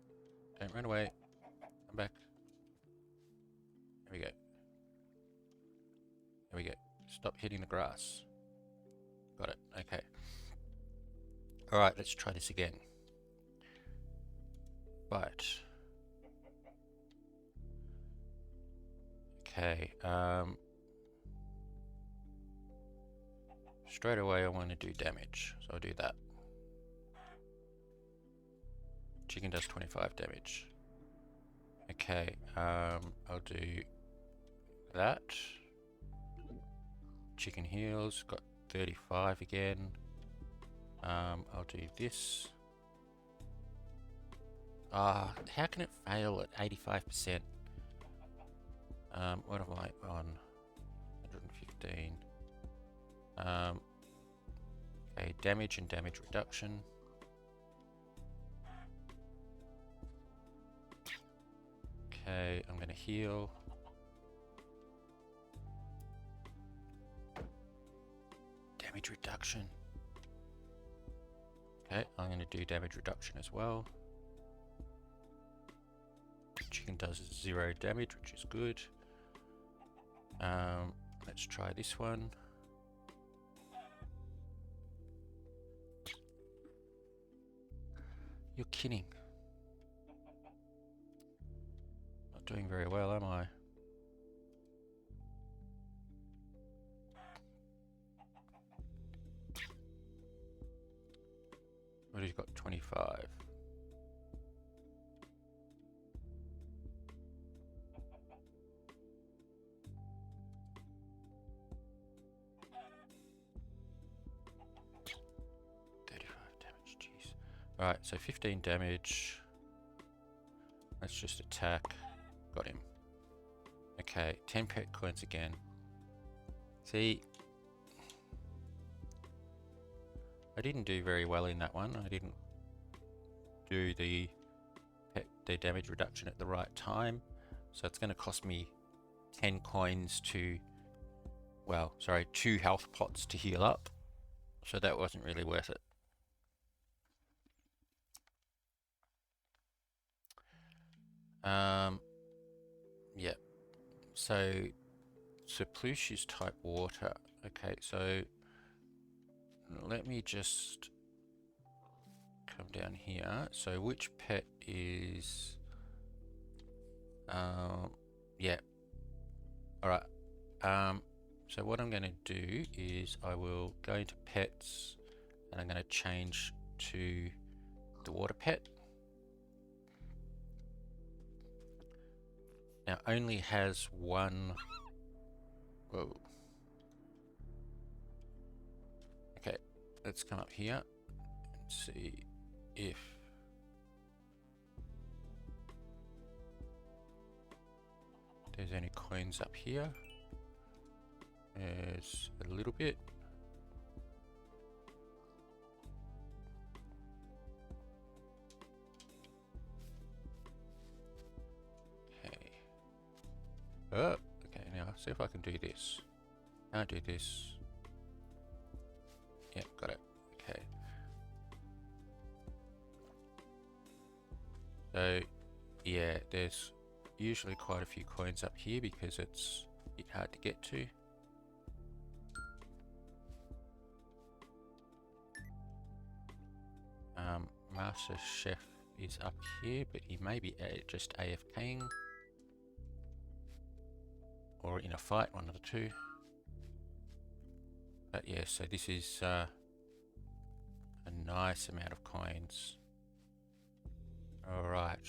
Don't run away. Come back. There we go. There we go. Stop hitting the grass. Got it. Okay. Alright, let's try this again. But... okay, straight away I want to do damage, so I'll do that. Chicken does 25 damage. Okay, I'll do that. Chicken heals, got 35 again. I'll do this. How can it fail at 85%? What am I on? 115. Okay, damage and damage reduction. Okay, I'm gonna heal. Damage reduction. Okay, I'm gonna do damage reduction as well. Chicken does 0 damage, which is good. Let's try this one. You're kidding. Not doing very well, am I? What have you got? 25. Alright, so 15 damage. Let's just attack. Got him. Okay, 10 pet coins again. See, I didn't do very well in that one. I didn't do the damage reduction at the right time. So it's going to cost me 10 coins to, well, sorry, 2 health pots to heal up. So that wasn't really worth it. Yeah, so Plush is type water. Okay, so let me just come down here. So which pet is yeah, all right. So what I'm going to do is I will go into pets and I'm going to change to the water pet. Now only has one. Whoa. Okay, let's come up here and see if there's any coins up here. There's a little bit. Oh, okay, now see if I can do this. Can't do this. Yep, got it. Okay. So, yeah, there's usually quite a few coins up here because it's a bit hard to get to. Master Chef is up here, but he may be just AFKing or in a fight, one of the two. But yeah, so this is a nice amount of coins. Alright.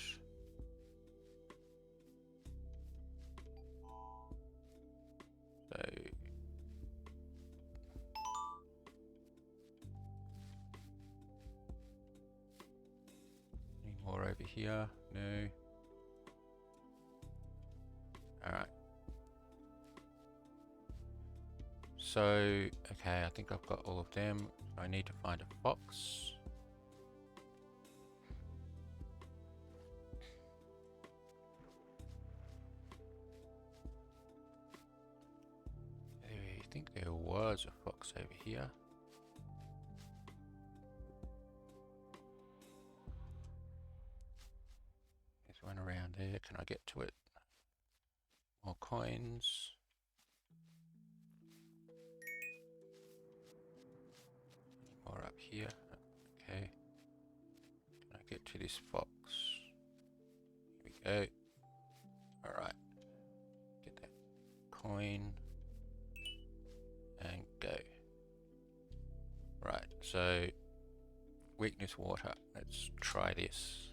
So any more over here? No. Alright. So, okay, I think I've got all of them. I need to find a fox. I think there was a fox over here. There's one around there. Can I get to it? More coins. More up here. Okay. Can I get to this fox? Here we go. Alright. Get that coin. And go. Right, so weakness water. Let's try this.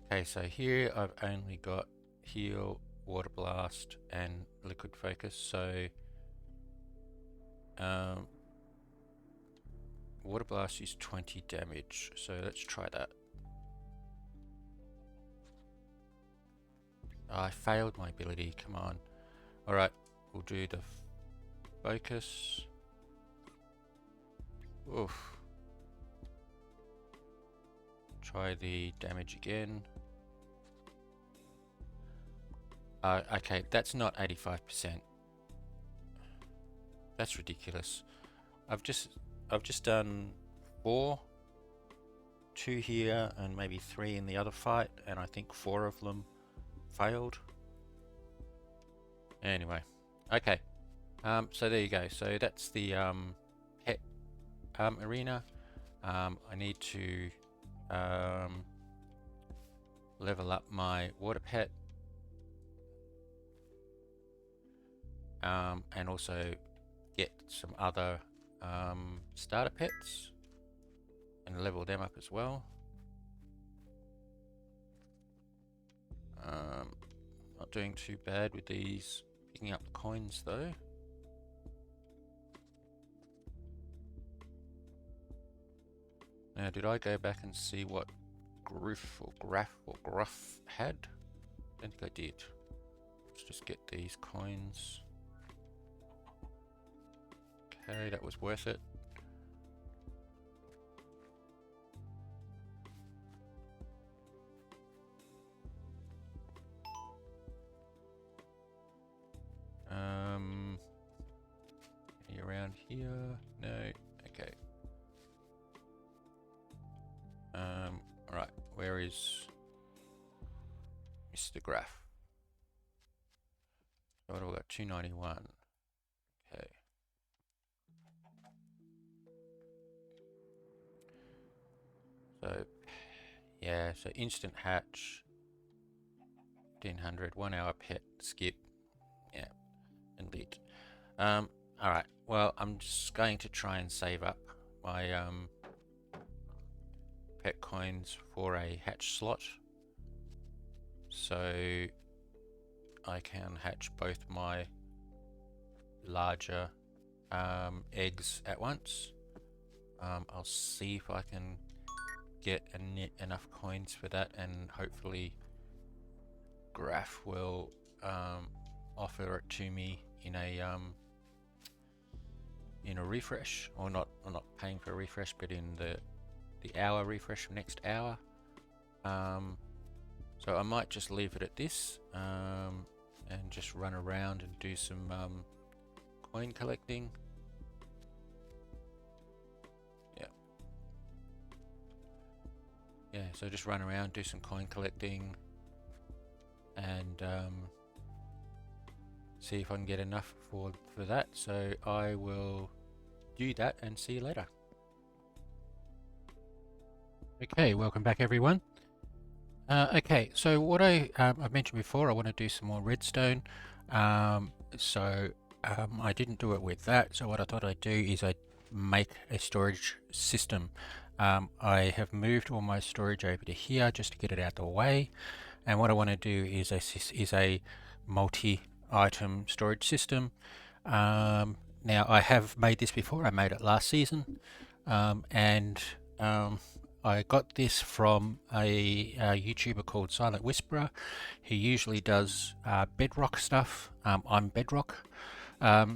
Okay, so here I've only got heal, water blast, and liquid focus. So water blast is 20 damage. So let's try that. I failed my ability. Come on. Alright, we'll do the focus. Oof. Try the damage again. Okay, that's not 85%. That's ridiculous. I've just done 4, 2 here, and maybe 3 in the other fight, and I think 4 of them failed. Anyway, okay. So there you go. So that's the pet arena. I need to level up my water pet, and also get some other starter pets and level them up as well. Not doing too bad with these picking up the coins though. Now, did I go back and see what Gruff had? I don't think I did. Let's just get these coins. Okay, that was worth it. Any around here? No. Okay. Alright, where is Mr. Graff? So what have we got? 291. Okay. So, yeah, so instant hatch, 1500, 1 hour pet, skip, yeah, and lit. Alright, well, I'm just going to try and save up my pet coins for a hatch slot, so I can hatch both my larger eggs at once. I'll see if I can get enough coins for that, and hopefully Graph will offer it to me in a refresh, or not. I'm not paying for a refresh, but in the hour refresh next hour. So I might just leave it at this and just run around and do some coin collecting. yeah, so just run around, do some coin collecting, and see if I can get enough for that. So I will do that and see you later. Okay, welcome back everyone. Okay, so what I've mentioned before, I want to do some more redstone. I didn't do it with that. So what I thought I'd do is I'd make a storage system. I have moved all my storage over to here just to get it out the way. And what I want to do is a multi-item storage system. Now I have made this before. I made it last season, and I got this from a YouTuber called Silent Whisperer, who usually does Bedrock stuff. I'm Bedrock.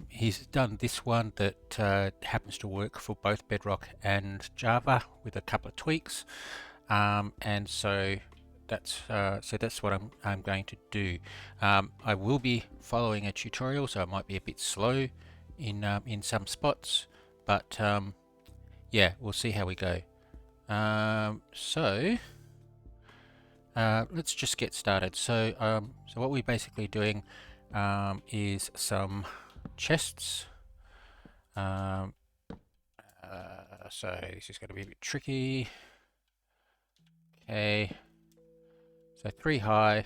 He's done this one that happens to work for both Bedrock and Java with a couple of tweaks, and so that's what I'm going to do. I will be following a tutorial, so I might be a bit slow in some spots, but yeah, we'll see how we go. Let's just get started. So what we're basically doing is some chests. So this is going to be a bit tricky. Okay, so 3 high.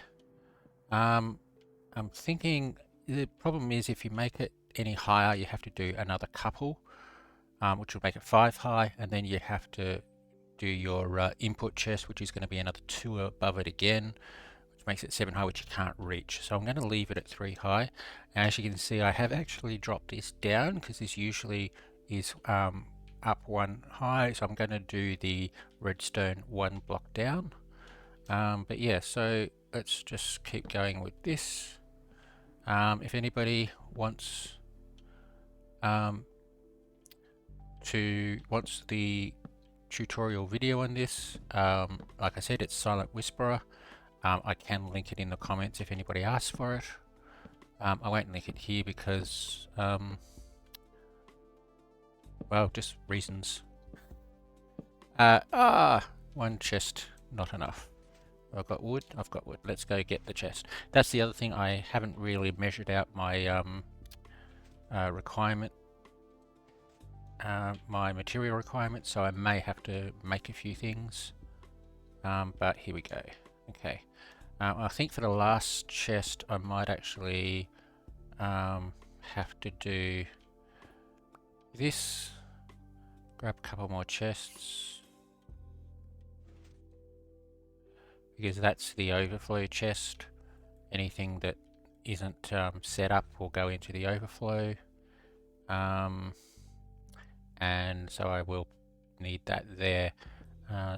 I'm thinking the problem is if you make it any higher, you have to do another couple, which will make it 5 high, and then you have to do your input chest, which is going to be another 2 above it again, which makes it 7 high, which you can't reach. So I'm going to leave it at 3 high. And as you can see, I have actually dropped this down because this usually is up 1 high. So I'm going to do the redstone 1 block down. But yeah, so let's just keep going with this. If anybody wants the tutorial video on this, like I said, it's Silent Whisperer. I can link it in the comments if anybody asks for it. I won't link it here because, well, just reasons. 1 chest, not enough. I've got wood. Let's go get the chest. That's the other thing. I haven't really measured out my requirement, my material requirement, so I may have to make a few things. But here we go. Okay. I think for the last chest, I might actually have to do this. Grab a couple more chests. Because that's the overflow chest. Anything that isn't set up will go into the overflow. And so I will need that there.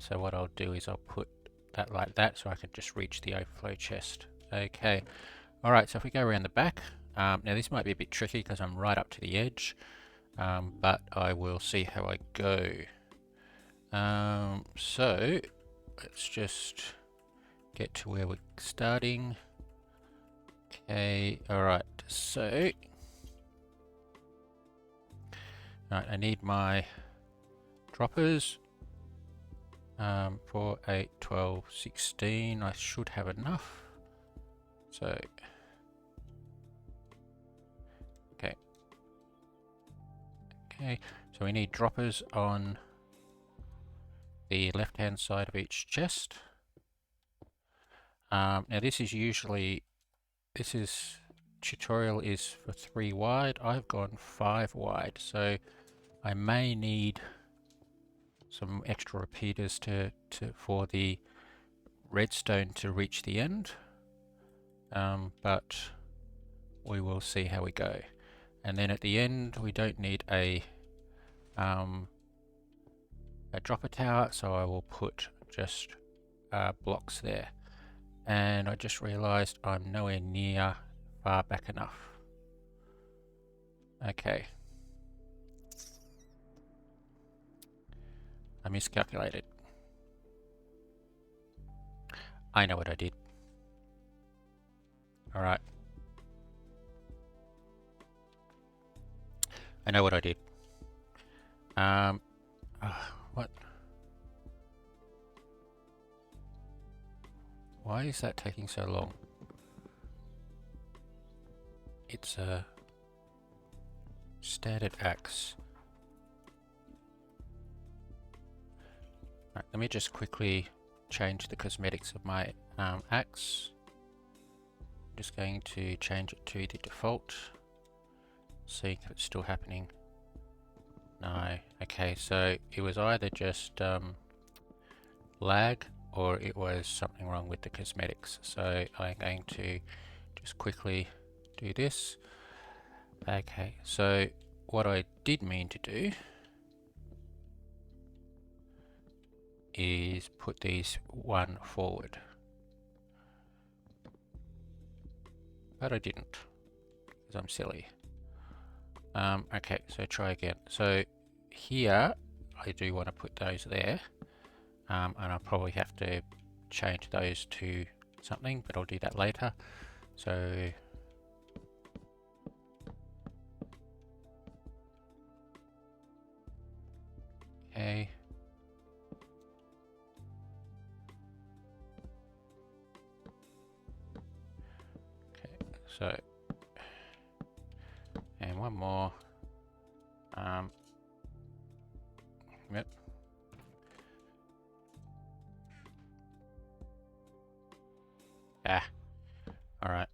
So what I'll do is I'll put that like that so I can just reach the overflow chest. Okay. Alright, so if we go around the back, now this might be a bit tricky because I'm right up to the edge, but I will see how I go. So let's just get to where we're starting. Okay, alright, so I need my droppers. 4, 8, 12, 16. I should have enough. So, okay. Okay, so we need droppers on the left-hand side of each chest. Now this tutorial is for 3 wide. I've gone 5 wide, so I may need some extra repeaters for the redstone to reach the end, but we will see how we go. And then at the end, we don't need a dropper tower, so I will put just blocks there. And I just realized I'm nowhere near far back enough. Okay. I miscalculated. I know what I did. Alright. I know what I did. What? Why is that taking so long? It's a standard axe. Right, let me just quickly change the cosmetics of my axe. I'm just going to change it to the default. See if it's still happening. No. Okay, so it was either just lag or it was something wrong with the cosmetics. So I'm going to just quickly do this. Okay, so what I did mean to do is put these one forward, but I didn't because I'm silly. Okay, so try again. So here I do want to put those there, and I'll probably have to change those to something, but I'll do that later. So okay. So, and one more. Yep. Ah, all right.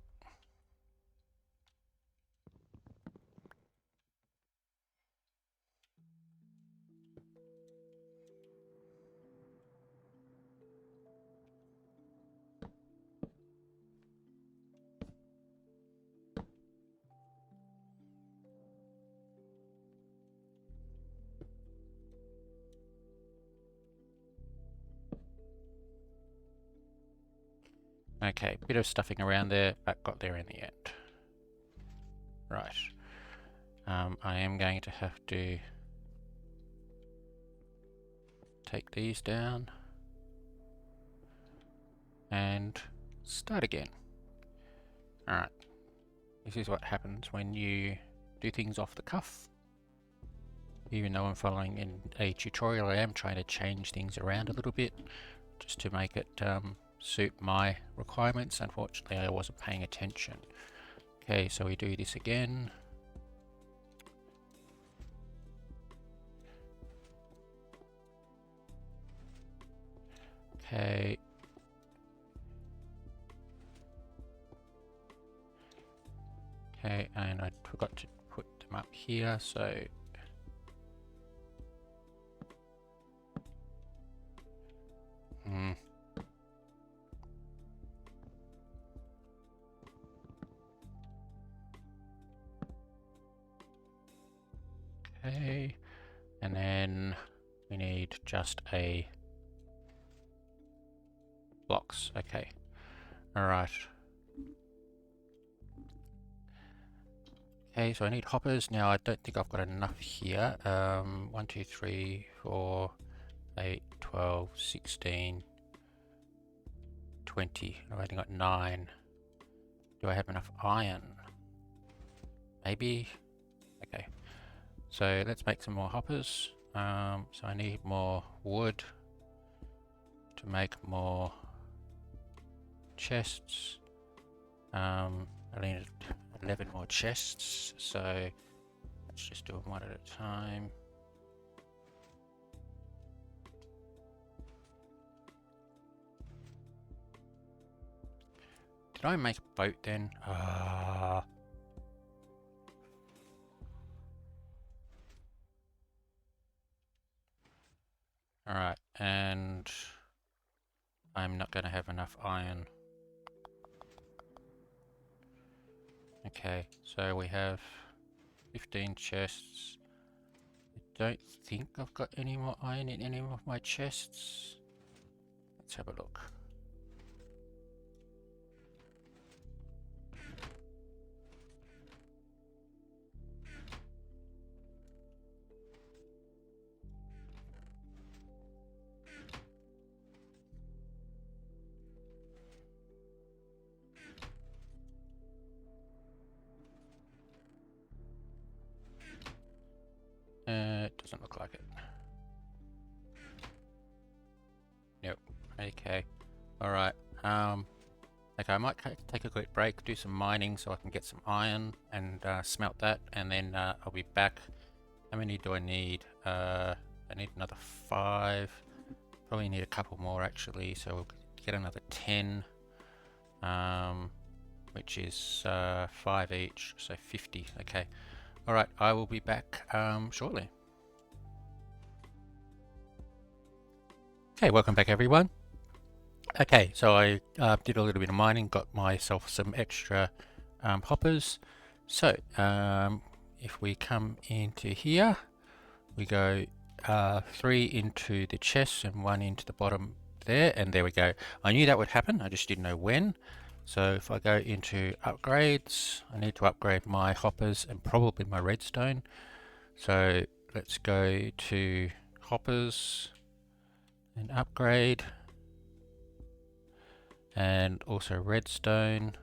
Okay, bit of stuffing around there, but got there in the end. Right. I am going to have to take these down and start again. Alright. This is what happens when you do things off the cuff. Even though I'm following in a tutorial, I am trying to change things around a little bit just to make it suit my requirements. Unfortunately, I wasn't paying attention. Okay, so we do this again. Okay. Okay, and I forgot to put them up here, so okay, and then we need just a blocks. Okay, all right. Okay, so I need hoppers. Now I don't think I've got enough here. 1, 2, 3, 4, 8, 12, 16, 20. I've only got 9. Do I have enough iron? Maybe. Okay, so let's make some more hoppers. So I need more wood to make more chests. I need 11 more chests, so let's just do them one at a time. Did I make a boat then? Alright, and I'm not going to have enough iron. Okay, so we have 15 chests. I don't think I've got any more iron in any of my chests. Let's have a look. It doesn't look like it. Nope. Okay. I might take a quick break, do some mining so I can get some iron and smelt that, and then I'll be back. How many do I need? I need another 5. Probably need a couple more actually, so we'll get another 10, which is 5 each, so 50. Okay. Alright, I will be back shortly. Okay, welcome back everyone. Okay, so I did a little bit of mining, got myself some extra hoppers. So if we come into here, we go 3 into the chest and 1 into the bottom there, and there we go. I knew that would happen, I just didn't know when. So if I go into upgrades, I need to upgrade my hoppers and probably my redstone. So let's go to hoppers and upgrade, and also redstone.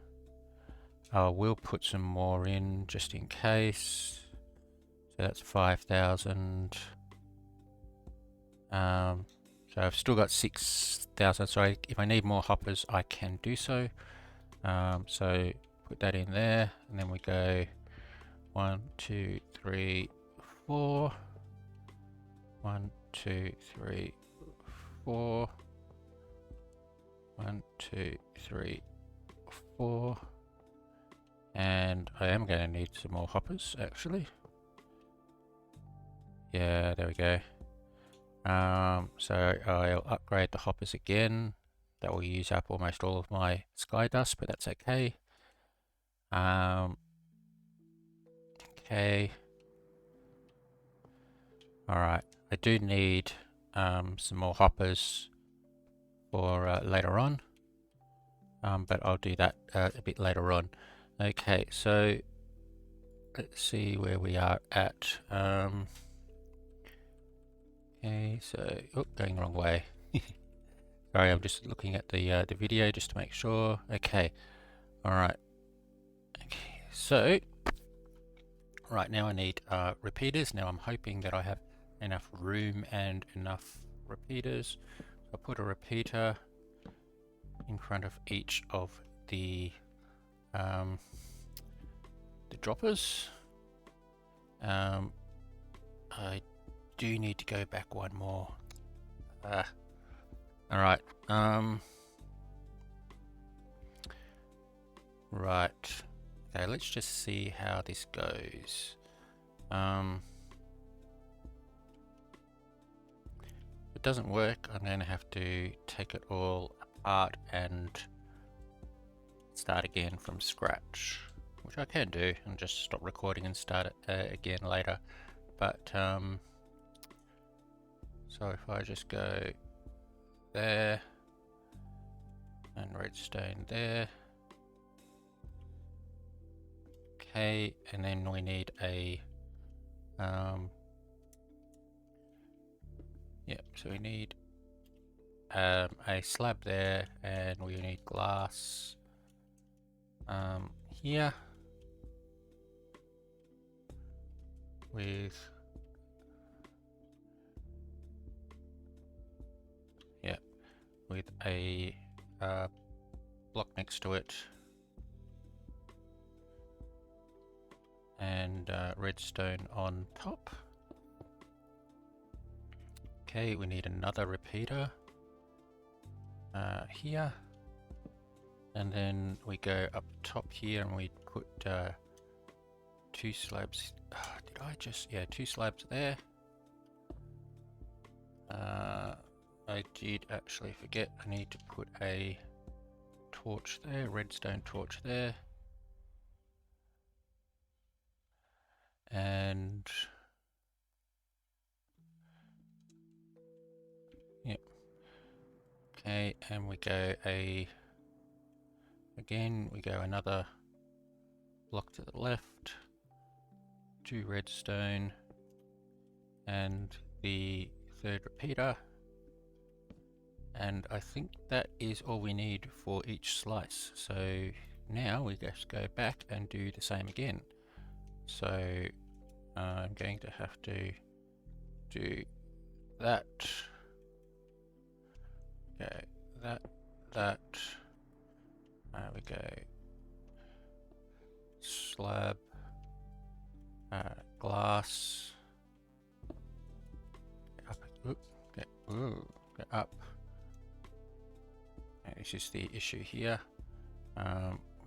I will put some more in just in case. So that's 5,000. So I've still got 6,000. So if I need more hoppers, I can do so. So put that in there, and then we go 1, 2, 3, 4. 1, 2, 3, 4. 1, 2, 3, 4. And I am going to need some more hoppers actually. Yeah, there we go. So I'll upgrade the hoppers again. That will use up almost all of my sky dust, but that's okay. Okay. Alright, I do need some more hoppers for later on, but I'll do that a bit later on. Okay, so let's see where we are at. Okay, so going the wrong way. Sorry, I'm just looking at the video just to make sure. Okay, all right. Okay, so right now I need repeaters. Now I'm hoping that I have enough room and enough repeaters. I'll put a repeater in front of each of the droppers. I do need to go back one more. All right. Right. Okay, let's just see how this goes. If it doesn't work, I'm going to have to take it all apart and start again from scratch, which I can do, and just stop recording and start it again later. But so if I just go there and redstone there, okay, and then we need a so we need a slab there, and we need glass here with with a block next to it, and redstone on top. Okay, we need another repeater here, and then we go up top here and we put 2 slabs. Did I just, yeah, 2 slabs there. I did actually forget, I need to put a torch there, redstone torch there, and yep. Okay, and we go again we go another block to the left, 2 redstone, and the 3rd repeater. And I think that is all we need for each slice. So now we just go back and do the same again. So I'm going to have to do that. Okay, that, We go slab, glass, up, get up. And this is the issue here.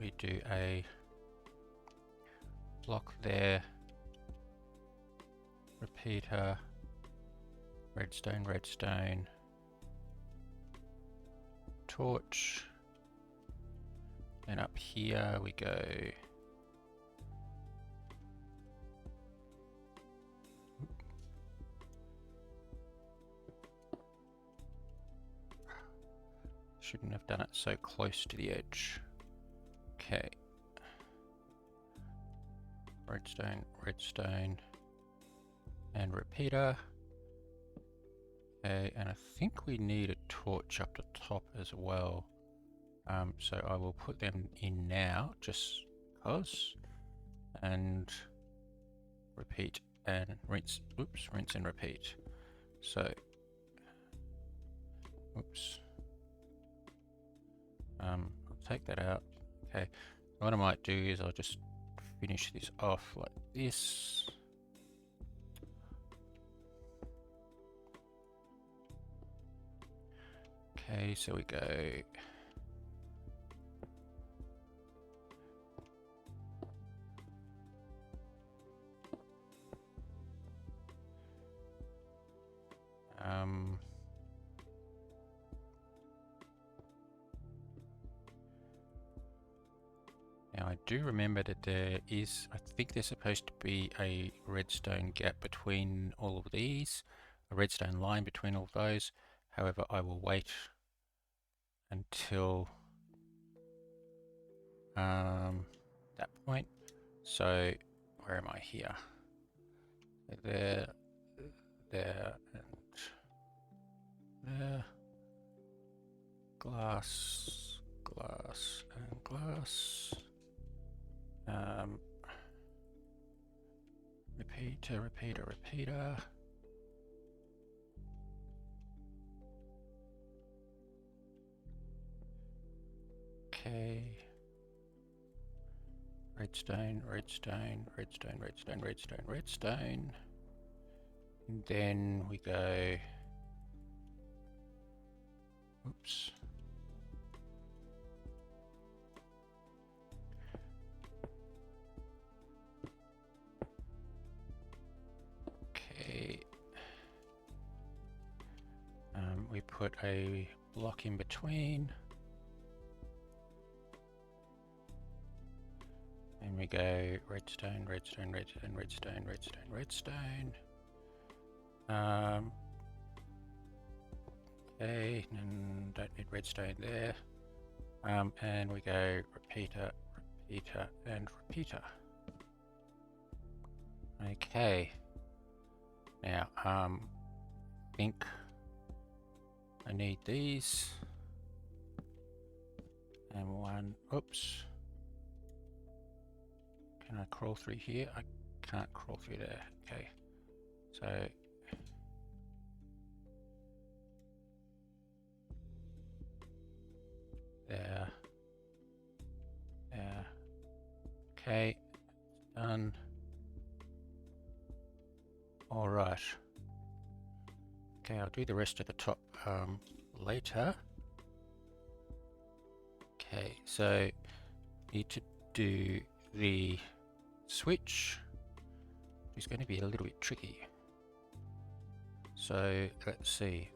We do a block there, repeater, redstone, redstone, torch, and up here we go shouldn't have done it so close to the edge. Okay, redstone, redstone, and repeater. Okay, and I think we need a torch up the top as well. So I will put them in now, just because, and repeat and rinse. Oops, rinse and repeat. So, oops. I'll take that out. Okay, what I might do is I'll just finish this off like this. Okay, so we go now I do remember that there is, I think there's supposed to be a redstone gap between all of these, a redstone line between all of those. However, I will wait until that point. So where am I here? There, there, and there. Glass, glass, and glass. Repeater, repeater, repeater. Okay. Redstone, redstone, redstone, redstone, redstone, redstone. And then we go. Oops. Okay. We put a block in between. And we go redstone, redstone, redstone, redstone, redstone, redstone. Okay, and don't need redstone there. And we go repeater, repeater, and repeater. Okay. Now, I think I need these. And one, oops. Can I crawl through here? I can't crawl through there. Okay. So there. There. Okay. Done. All right. Okay, I'll do the rest of the top later. Okay, so need to do the switch. It's going to be a little bit tricky. So let's see.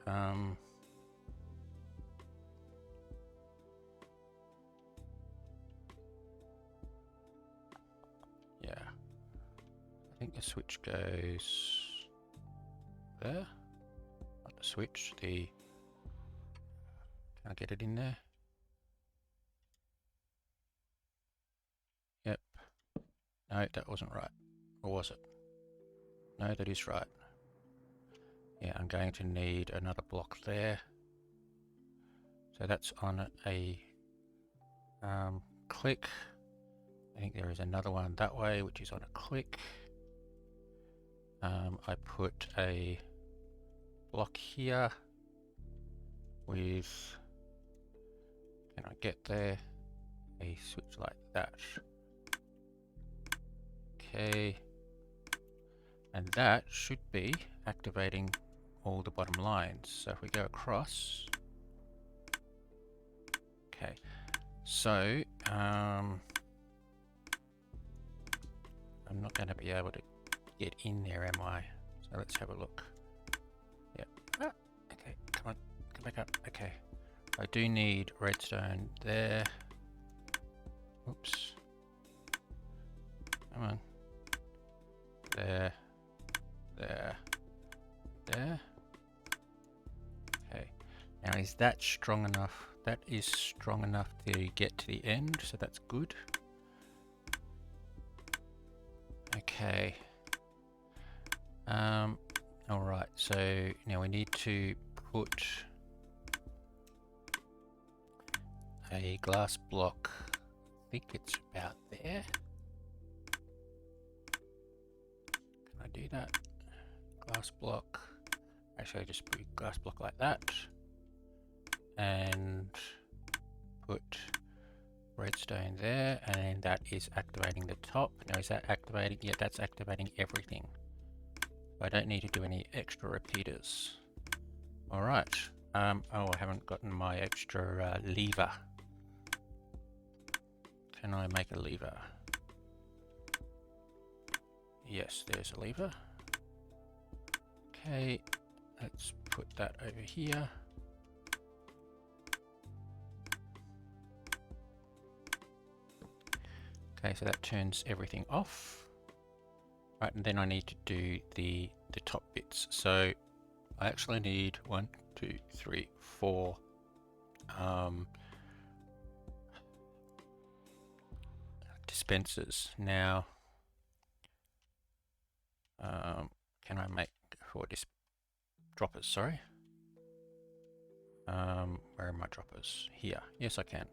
Yeah, I think the switch goes there. Not the switch. The can I get it in there? Yep. No, that wasn't right. Or was it? No, that is right. Yeah, I'm going to need another block there. So that's on a click. I think there is another one that way, which is on a click. I put a block here with, can I get there? a switch like that. Okay, and that should be activating all the bottom lines. So if we go across, okay, so I'm not going to be able to get in there, am I? So let's have a look. Yep. Ah, okay, come on, come back up. Okay, I do need redstone there. Oops. Come on. There. There. There. Okay. Now is that strong enough? That is strong enough to get to the end, so that's good. Okay. Alright, so now we need to put a glass block. I think it's about there. Can I do that? Glass block. Actually, just put a glass block like that. And put redstone there, and that is activating the top. Now is that activating? Yeah, that's activating everything. I don't need to do any extra repeaters. Alright. Oh, I haven't gotten my extra lever. Can I make a lever? Yes, there's a lever. Okay, let's put that over here. Okay, so that turns everything off. Right, and then I need to do the top bits. So I actually need 1, 2, 3, 4 dispensers. Now, can I make 4 droppers? Sorry. Where are my droppers? Here. Yes, I can.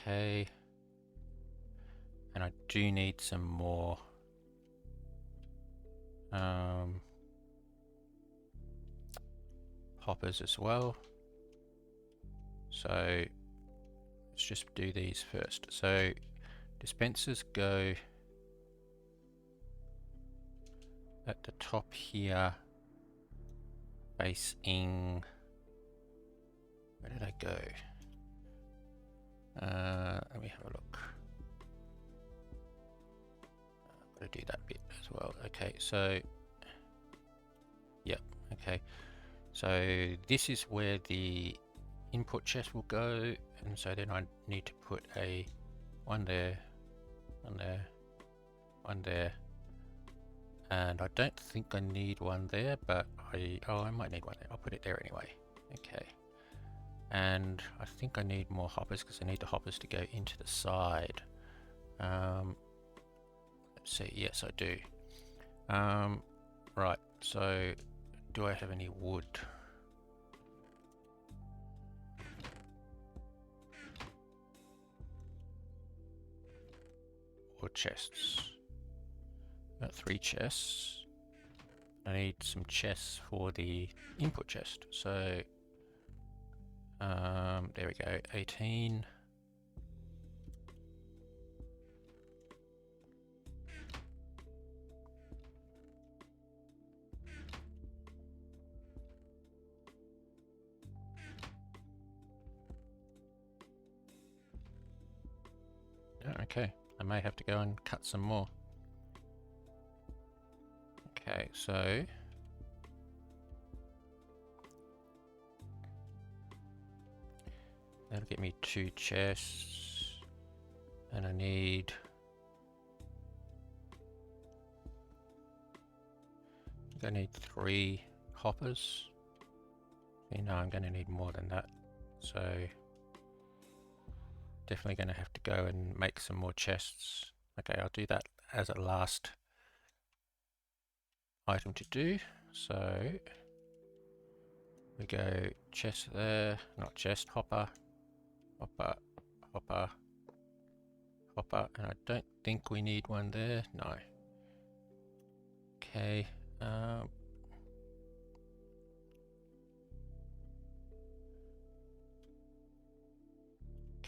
Okay. And I do need some more hoppers as well. So let's just do these first. So dispensers go at the top here, facing, where did I go? Let me have a look. I've got to do that bit as well. Okay, so yep, okay. So this is where the input chest will go, and so then I need to put a one there, one there, one there, and I don't think I need one there, but I might need one there. I'll put it there anyway. Okay. And I think I need more hoppers because I need the hoppers to go into the side. Let's see, yes I do. Right, so do I have any wood? Or chests? Got 3 chests. I need some chests for the input chest. So there we go, 18. Okay, I may have to go and cut some more. Okay, so that'll get me 2 chests, and I need I need 3 hoppers. You know, I'm going to need more than that, so definitely going to have to go and make some more chests. Okay, I'll do that as a last item to do. So we go chest there, not chest, hopper, hopper, hopper, hopper, and I don't think we need one there. No. Okay.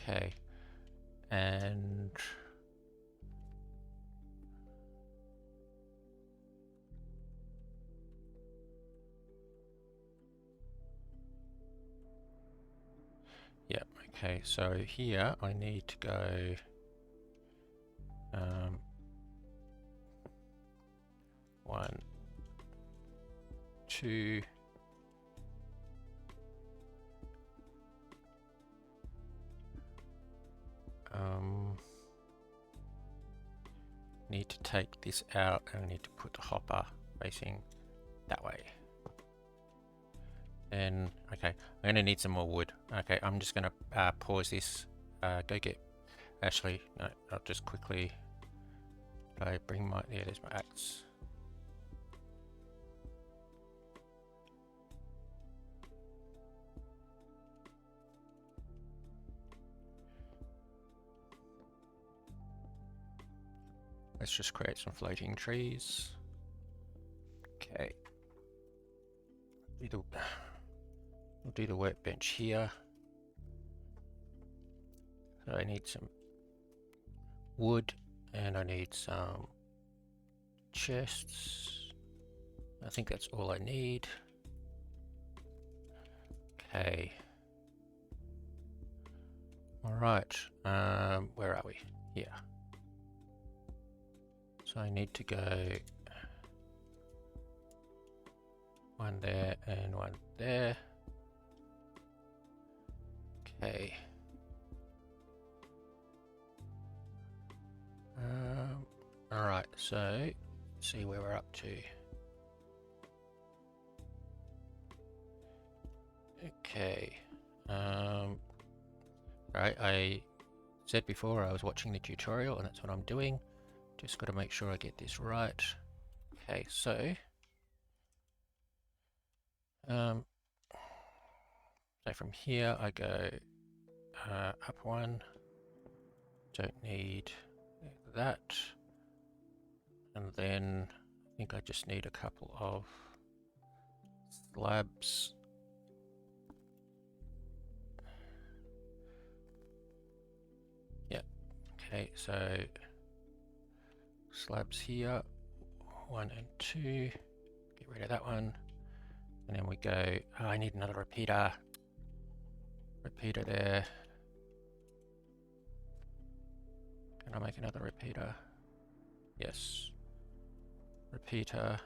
Okay, and yeah, okay, so here I need to go 1, 2, need to take this out and I need to put the hopper facing that way. Then, okay, I'm going to need some more wood. Okay, I'm just going to pause this, go get, actually, no, I'll just quickly go bring my, yeah, there's my axe. Let's just create some floating trees. Okay. We'll do the workbench here. So I need some wood and I need some chests. I think that's all I need. Okay. All right. Where are we? Here. So I need to go 1 there and 1 there. Okay. All right. So see where we're up to. Okay. Right. I said before I was watching the tutorial, and that's what I'm doing. Just got to make sure I get this right. Okay. So. So from here I go up 1, don't need that, and then I think I just need a couple of slabs. Yeah, okay, so slabs here, 1 and 2, get rid of that one, and then we go, oh, I need another repeater there. Can I make another repeater? Yes. Repeater.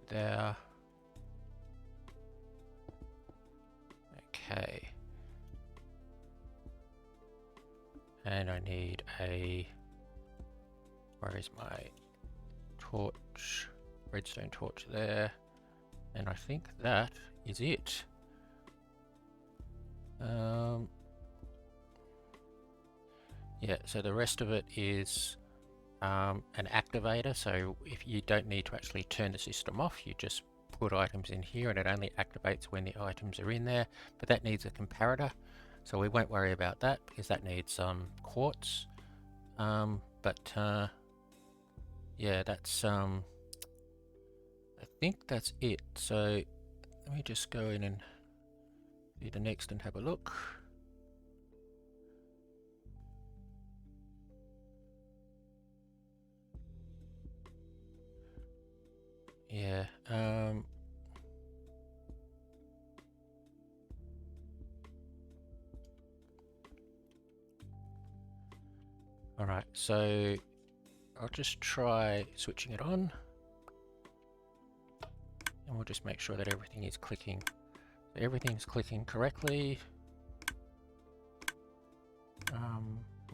There. Okay. And I need a, where is my torch? Redstone torch there. And I think that is it. Yeah, so the rest of it is an activator. So if you don't need to actually turn the system off, you just put items in here and it only activates when the items are in there. But that needs a comparator, so we won't worry about that because that needs some quartz. Yeah, that's I think that's it. So let me just go in and do the next and have a look. Yeah, all right, so I'll just try switching it on and we'll just make sure that everything is clicking. So everything's clicking correctly.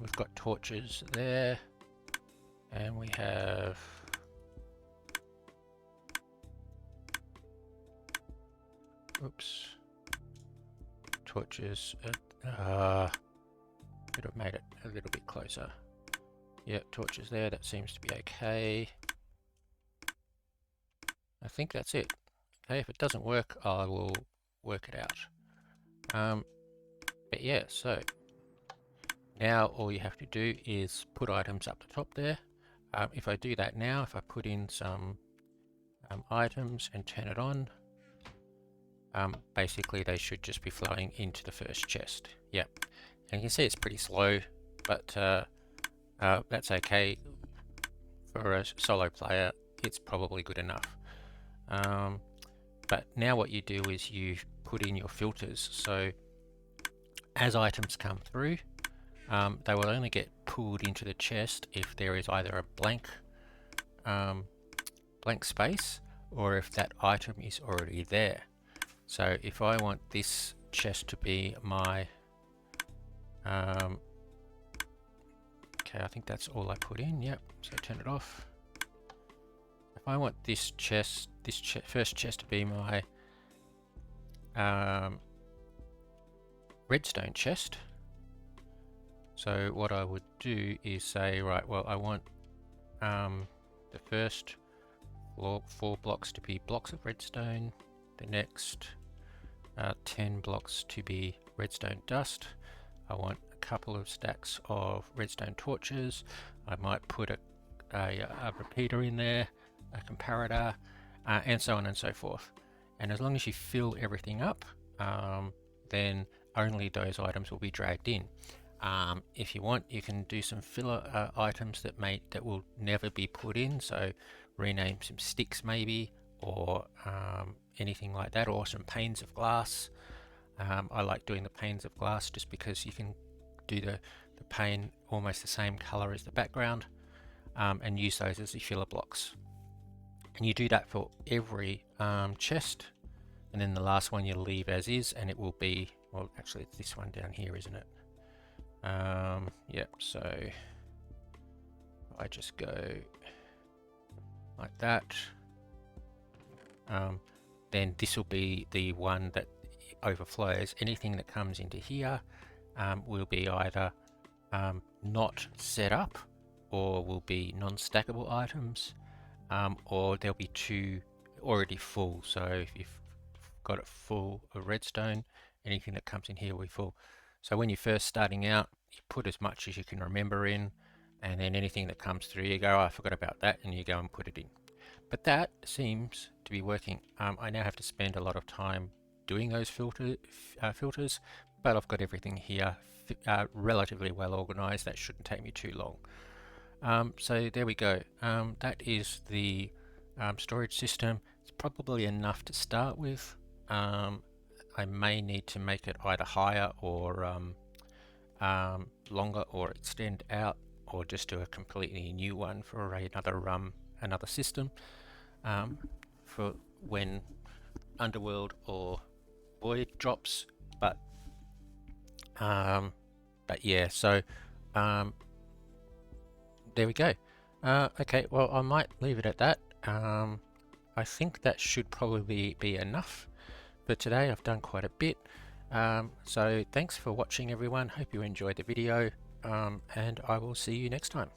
We've got torches there and we have torches. Could have made it a little bit closer. Yeah, torches there. That seems to be okay. I think that's it. Okay, if it doesn't work, I will work it out. But yeah, so now all you have to do is put items up the top there. If I do that now, if I put in some items and turn it on. Basically they should just be flowing into the first chest. Yep, and you can see it's pretty slow, but that's okay. For a solo player, it's probably good enough. But now what you do is you put in your filters. So as items come through, they will only get pulled into the chest if there is either a blank space, or if that item is already there. So if I want this chest to be my okay, I think that's all I put in. Yep, so turn it off. If I want this chest, first chest to be my redstone chest, so what I would do is say, right, well, I want the first 4 blocks to be blocks of redstone, the next 10 blocks to be redstone dust. I want a couple of stacks of redstone torches. I might put a repeater in there, a comparator, and so on and so forth. And as long as you fill everything up, then only those items will be dragged in. If you want, you can do some filler items that will never be put in. So rename some sticks maybe, or anything like that, or some panes of glass. I like doing the panes of glass just because you can do the pane almost the same color as the background, and use those as the filler blocks. And you do that for every chest, and then the last one you'll leave as is, and it will be, well, actually it's this one down here, isn't it? Yep, so I just go like that. Then this will be the one that overflows. Anything that comes into here will be either not set up, or will be non-stackable items, or there'll be 2 already full. So if you've got it full of redstone, anything that comes in here will be full. So when you're first starting out, you put as much as you can remember in, and then anything that comes through, you go, oh, I forgot about that, and you go and put it in. But that seems to be working. I now have to spend a lot of time doing those filters, but I've got everything here relatively well organized. That shouldn't take me too long. So there we go. That is the storage system. It's probably enough to start with. I may need to make it either higher or longer, or extend out, or just do a completely new one for another system, for when Underworld or Void drops. But yeah, so there we go. Okay, well, I might leave it at that. I think that should probably be enough for today. I've done quite a bit. So thanks for watching, everyone. Hope you enjoyed the video, and I will see you next time.